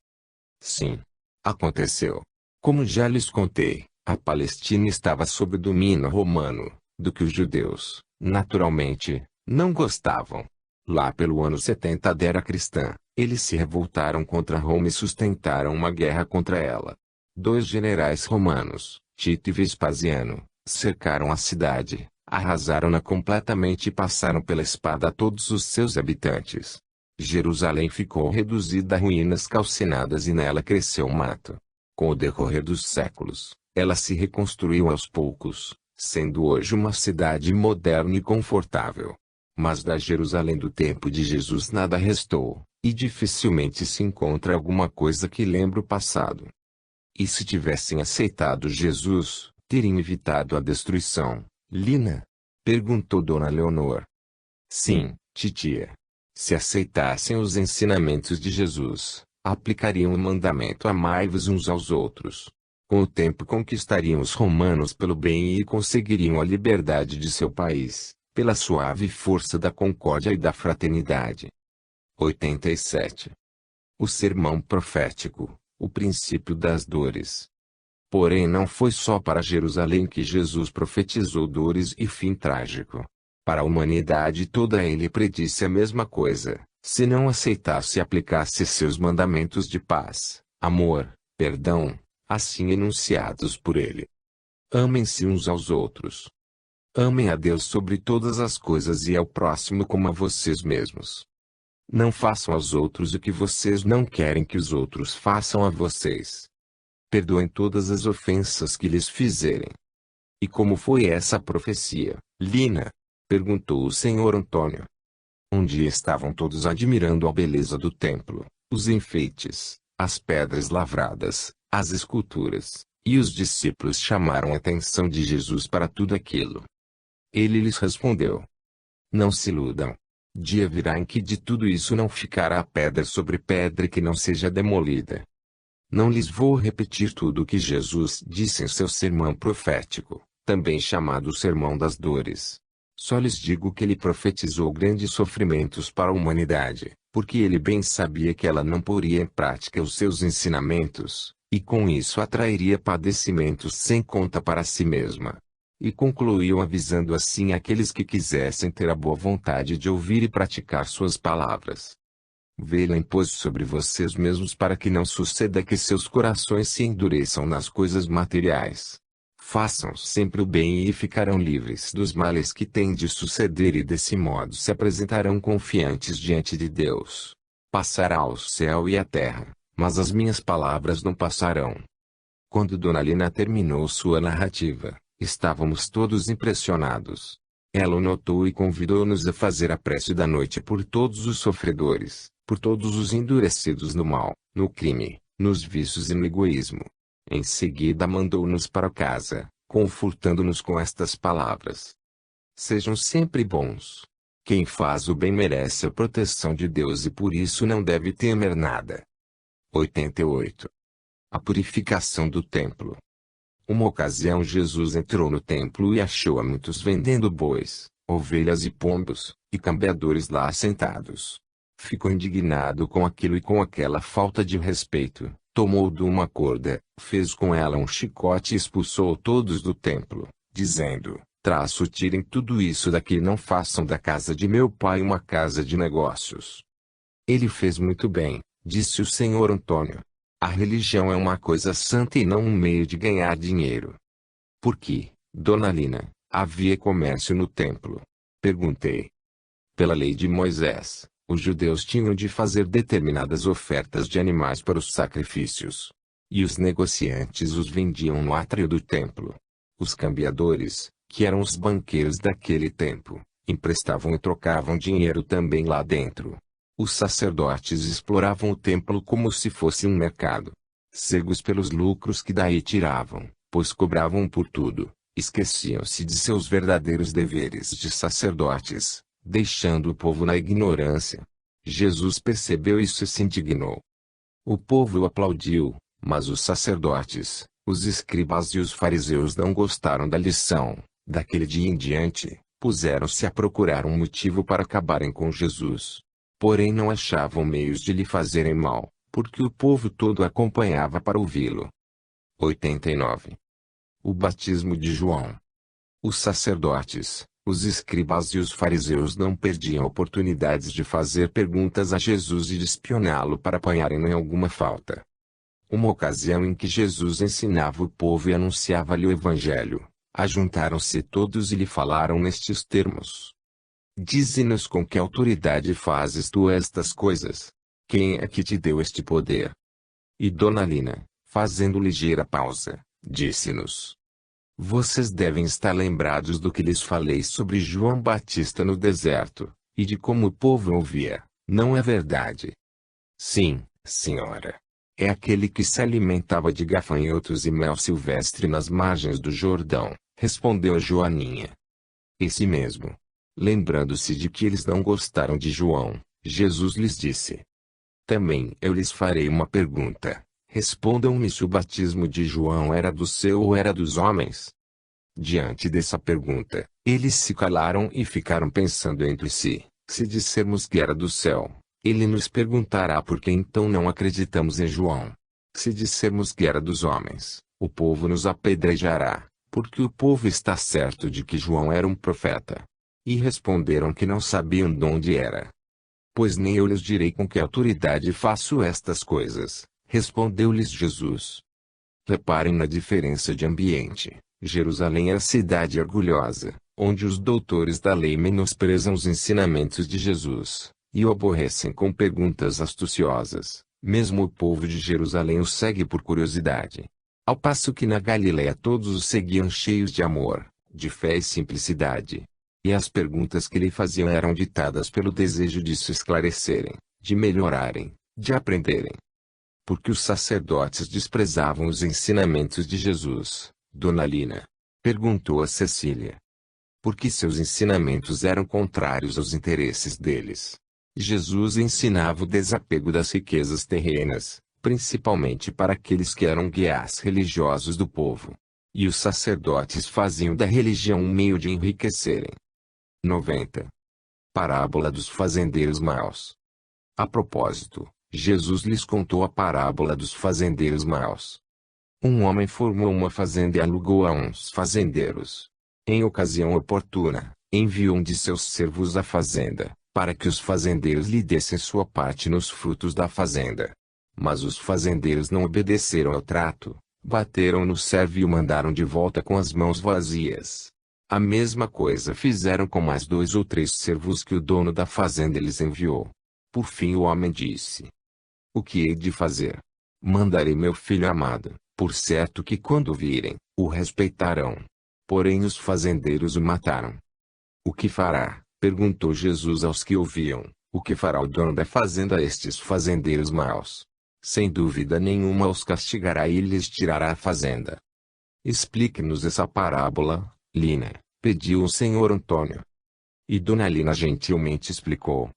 Sim, aconteceu. Como já lhes contei, a Palestina estava sob domínio romano, do que os judeus, naturalmente, não gostavam. Lá pelo ano 70 da era cristã, eles se revoltaram contra Roma e sustentaram uma guerra contra ela. 2 generais romanos, Tito e Vespasiano, cercaram a cidade, arrasaram-na completamente e passaram pela espada a todos os seus habitantes. Jerusalém ficou reduzida a ruínas calcinadas e nela cresceu mato. Com o decorrer dos séculos, ela se reconstruiu aos poucos, sendo hoje uma cidade moderna e confortável. Mas da Jerusalém do tempo de Jesus nada restou, e dificilmente se encontra alguma coisa que lembre o passado. E se tivessem aceitado Jesus, teriam evitado a destruição, Lina? Perguntou Dona Leonor. Sim, titia. Se aceitassem os ensinamentos de Jesus, aplicariam o mandamento amai-vos uns aos outros. Com o tempo conquistariam os romanos pelo bem e conseguiriam a liberdade de seu país, pela suave força da concórdia e da fraternidade. 87. O sermão profético, o princípio das dores. Porém não foi só para Jerusalém que Jesus profetizou dores e fim trágico. Para a humanidade toda ele predisse a mesma coisa, se não aceitasse e aplicasse seus mandamentos de paz, amor, perdão, assim enunciados por ele. Amem-se uns aos outros. Amem a Deus sobre todas as coisas e ao próximo como a vocês mesmos. Não façam aos outros o que vocês não querem que os outros façam a vocês. Perdoem todas as ofensas que lhes fizerem. E como foi essa profecia, Lina? Perguntou o Senhor Antônio. Um dia estavam todos admirando a beleza do templo, os enfeites, as pedras lavradas, as esculturas, e os discípulos chamaram a atenção de Jesus para tudo aquilo. Ele lhes respondeu: Não se iludam. Dia virá em que de tudo isso não ficará pedra sobre pedra que não seja demolida. Não lhes vou repetir tudo o que Jesus disse em seu sermão profético, também chamado Sermão das Dores. Só lhes digo que ele profetizou grandes sofrimentos para a humanidade, porque ele bem sabia que ela não poria em prática os seus ensinamentos, e com isso atrairia padecimentos sem conta para si mesma. E concluiu avisando assim aqueles que quisessem ter a boa vontade de ouvir e praticar suas palavras. Vê-la impôs sobre vocês mesmos para que não suceda que seus corações se endureçam nas coisas materiais. Façam sempre o bem e ficarão livres dos males que têm de suceder e desse modo se apresentarão confiantes diante de Deus. Passará o céu e a terra, mas as minhas palavras não passarão. Quando Dona Lina terminou sua narrativa, estávamos todos impressionados. Ela o notou e convidou-nos a fazer a prece da noite por todos os sofredores, por todos os endurecidos no mal, no crime, nos vícios e no egoísmo. Em seguida mandou-nos para casa, confortando-nos com estas palavras: Sejam sempre bons. Quem faz o bem merece a proteção de Deus e por isso não deve temer nada. 88. A purificação do templo. Uma ocasião Jesus entrou no templo e achou a muitos vendendo bois, ovelhas e pombos, e cambiadores lá sentados. Ficou indignado com aquilo e com aquela falta de respeito. Tomou de uma corda, fez com ela um chicote e expulsou todos do templo, dizendo: tirem tudo isso daqui e não façam da casa de meu pai uma casa de negócios. Ele fez muito bem, disse o Senhor Antônio. A religião é uma coisa santa e não um meio de ganhar dinheiro. Por que, Dona Lina, havia comércio no templo? Perguntei. Pela lei de Moisés, os judeus tinham de fazer determinadas ofertas de animais para os sacrifícios. E os negociantes os vendiam no átrio do templo. Os cambiadores, que eram os banqueiros daquele tempo, emprestavam e trocavam dinheiro também lá dentro. Os sacerdotes exploravam o templo como se fosse um mercado. Cegos pelos lucros que daí tiravam, pois cobravam por tudo, esqueciam-se de seus verdadeiros deveres de sacerdotes, deixando o povo na ignorância. Jesus percebeu isso e se indignou. O povo o aplaudiu, mas os sacerdotes, os escribas e os fariseus não gostaram da lição. Daquele dia em diante, puseram-se a procurar um motivo para acabarem com Jesus. Porém não achavam meios de lhe fazerem mal, porque o povo todo acompanhava para ouvi-lo. 89. O batismo de João. Os sacerdotes, os escribas e os fariseus não perdiam oportunidades de fazer perguntas a Jesus e de espioná-lo para apanharem-no em alguma falta. Uma ocasião em que Jesus ensinava o povo e anunciava-lhe o Evangelho, ajuntaram-se todos e lhe falaram nestes termos: Dize-nos com que autoridade fazes tu estas coisas? Quem é que te deu este poder? E Dona Lina, fazendo ligeira pausa, disse-nos: Vocês devem estar lembrados do que lhes falei sobre João Batista no deserto, e de como o povo ouvia, não é verdade? Sim, senhora. É aquele que se alimentava de gafanhotos e mel silvestre nas margens do Jordão, respondeu Joaninha. Esse mesmo. Lembrando-se de que eles não gostaram de João, Jesus lhes disse: Também eu lhes farei uma pergunta. Respondam-me se o batismo de João era do céu ou era dos homens. Diante dessa pergunta, eles se calaram e ficaram pensando entre si: se dissermos que era do céu, ele nos perguntará por que então não acreditamos em João. Se dissermos que era dos homens, o povo nos apedrejará, porque o povo está certo de que João era um profeta. E responderam que não sabiam de onde era. Pois nem eu lhes direi com que autoridade faço estas coisas, respondeu-lhes Jesus. Reparem na diferença de ambiente. Jerusalém era cidade orgulhosa, onde os doutores da lei menosprezam os ensinamentos de Jesus, e o aborrecem com perguntas astuciosas, mesmo o povo de Jerusalém o segue por curiosidade. Ao passo que na Galileia todos o seguiam cheios de amor, de fé e simplicidade. E as perguntas que lhe faziam eram ditadas pelo desejo de se esclarecerem, de melhorarem, de aprenderem. Porque os sacerdotes desprezavam os ensinamentos de Jesus, Dona Lina? Perguntou a Cecília. Porque seus ensinamentos eram contrários aos interesses deles. Jesus ensinava o desapego das riquezas terrenas, principalmente para aqueles que eram guias religiosos do povo. E os sacerdotes faziam da religião um meio de enriquecerem. 90. Parábola dos fazendeiros maus. A propósito, Jesus lhes contou a parábola dos fazendeiros maus. Um homem formou uma fazenda e alugou a uns fazendeiros. Em ocasião oportuna, enviou um de seus servos à fazenda, para que os fazendeiros lhe dessem sua parte nos frutos da fazenda. Mas os fazendeiros não obedeceram ao trato, bateram no servo e o mandaram de volta com as mãos vazias. A mesma coisa fizeram com mais 2 ou 3 servos que o dono da fazenda lhes enviou. Por fim o homem disse: O que hei de fazer? Mandarei meu filho amado, por certo que quando o virem, o respeitarão. Porém os fazendeiros o mataram. O que fará? Perguntou Jesus aos que ouviam. O que fará o dono da fazenda a estes fazendeiros maus? Sem dúvida nenhuma os castigará e lhes tirará a fazenda. Explique-nos essa parábola, Lina, pediu o senhor Antônio. E Dona Lina gentilmente explicou.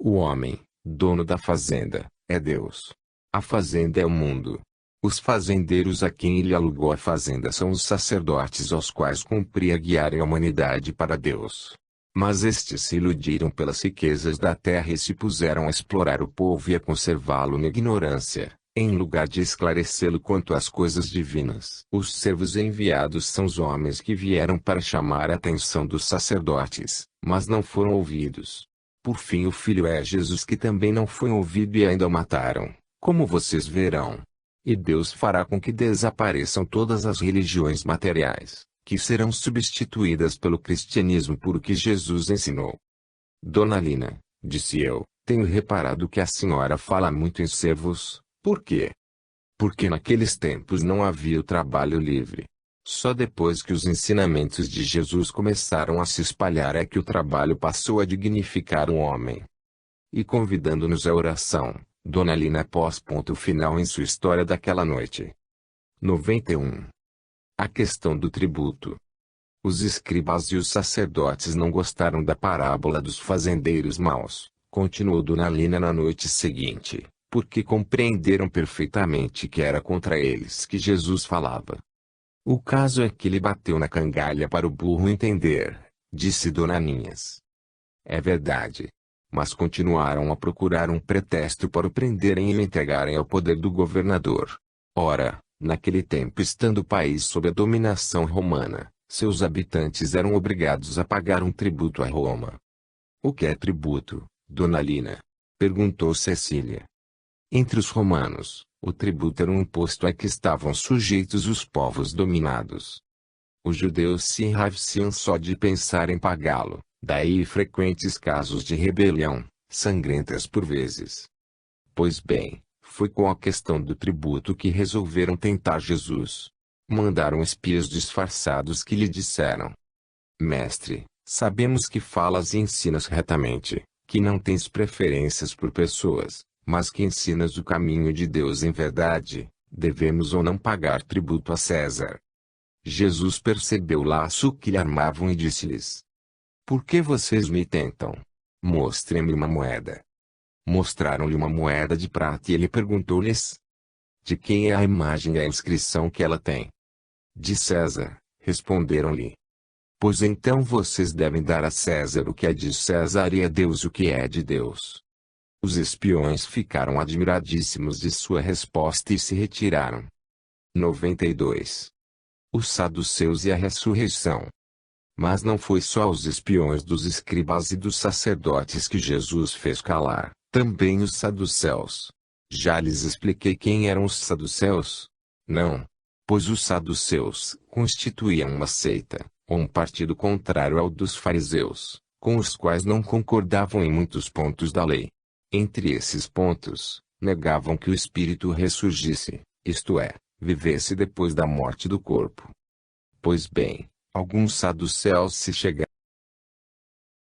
O homem, dono da fazenda, é Deus. A fazenda é o mundo. Os fazendeiros a quem ele alugou a fazenda são os sacerdotes aos quais cumpria guiar a humanidade para Deus. Mas estes se iludiram pelas riquezas da terra e se puseram a explorar o povo e a conservá-lo na ignorância, em lugar de esclarecê-lo quanto às coisas divinas. Os servos enviados são os homens que vieram para chamar a atenção dos sacerdotes, mas não foram ouvidos. Por fim o Filho é Jesus que também não foi ouvido e ainda o mataram, como vocês verão. E Deus fará com que desapareçam todas as religiões materiais, que serão substituídas pelo cristianismo por o que Jesus ensinou. Dona Lina, disse eu, tenho reparado que a senhora fala muito em servos. Por quê? Porque naqueles tempos não havia o trabalho livre. Só depois que os ensinamentos de Jesus começaram a se espalhar é que o trabalho passou a dignificar o homem. E convidando-nos à oração, Dona Lina pôs ponto final em sua história daquela noite. 91. A questão do tributo. Os escribas e os sacerdotes não gostaram da parábola dos fazendeiros maus, continuou Dona Lina na noite seguinte, porque compreenderam perfeitamente que era contra eles que Jesus falava. O caso é que ele bateu na cangalha para o burro entender, disse Dona Ninhas. É verdade. Mas continuaram a procurar um pretexto para o prenderem e o entregarem ao poder do governador. Ora, naquele tempo estando o país sob a dominação romana, seus habitantes eram obrigados a pagar um tributo a Roma. O que é tributo, Dona Lina? Perguntou Cecília. Entre os romanos, o tributo era um imposto a que estavam sujeitos os povos dominados. Os judeus se enraiveciam só de pensar em pagá-lo. Daí frequentes casos de rebelião, sangrentas por vezes. Pois bem, foi com a questão do tributo que resolveram tentar Jesus. Mandaram espias disfarçados que lhe disseram: Mestre, sabemos que falas e ensinas retamente, que não tens preferências por pessoas, mas que ensinas o caminho de Deus em verdade, devemos ou não pagar tributo a César. Jesus percebeu o laço que lhe armavam e disse-lhes: Por que vocês me tentam? Mostrem-me uma moeda. Mostraram-lhe uma moeda de prata e ele perguntou-lhes: De quem é a imagem e a inscrição que ela tem? De César, responderam-lhe. Pois então vocês devem dar a César o que é de César e a Deus o que é de Deus. Os espiões ficaram admiradíssimos de sua resposta e se retiraram. 92. Os saduceus e a ressurreição. Mas não foi só os espiões dos escribas e dos sacerdotes que Jesus fez calar, também os saduceus. Já lhes expliquei quem eram os saduceus? Não. Pois os saduceus constituíam uma seita, ou um partido contrário ao dos fariseus, com os quais não concordavam em muitos pontos da lei. Entre esses pontos, negavam que o espírito ressurgisse, isto é, vivesse depois da morte do corpo. Pois bem, alguns saduceus se chegaram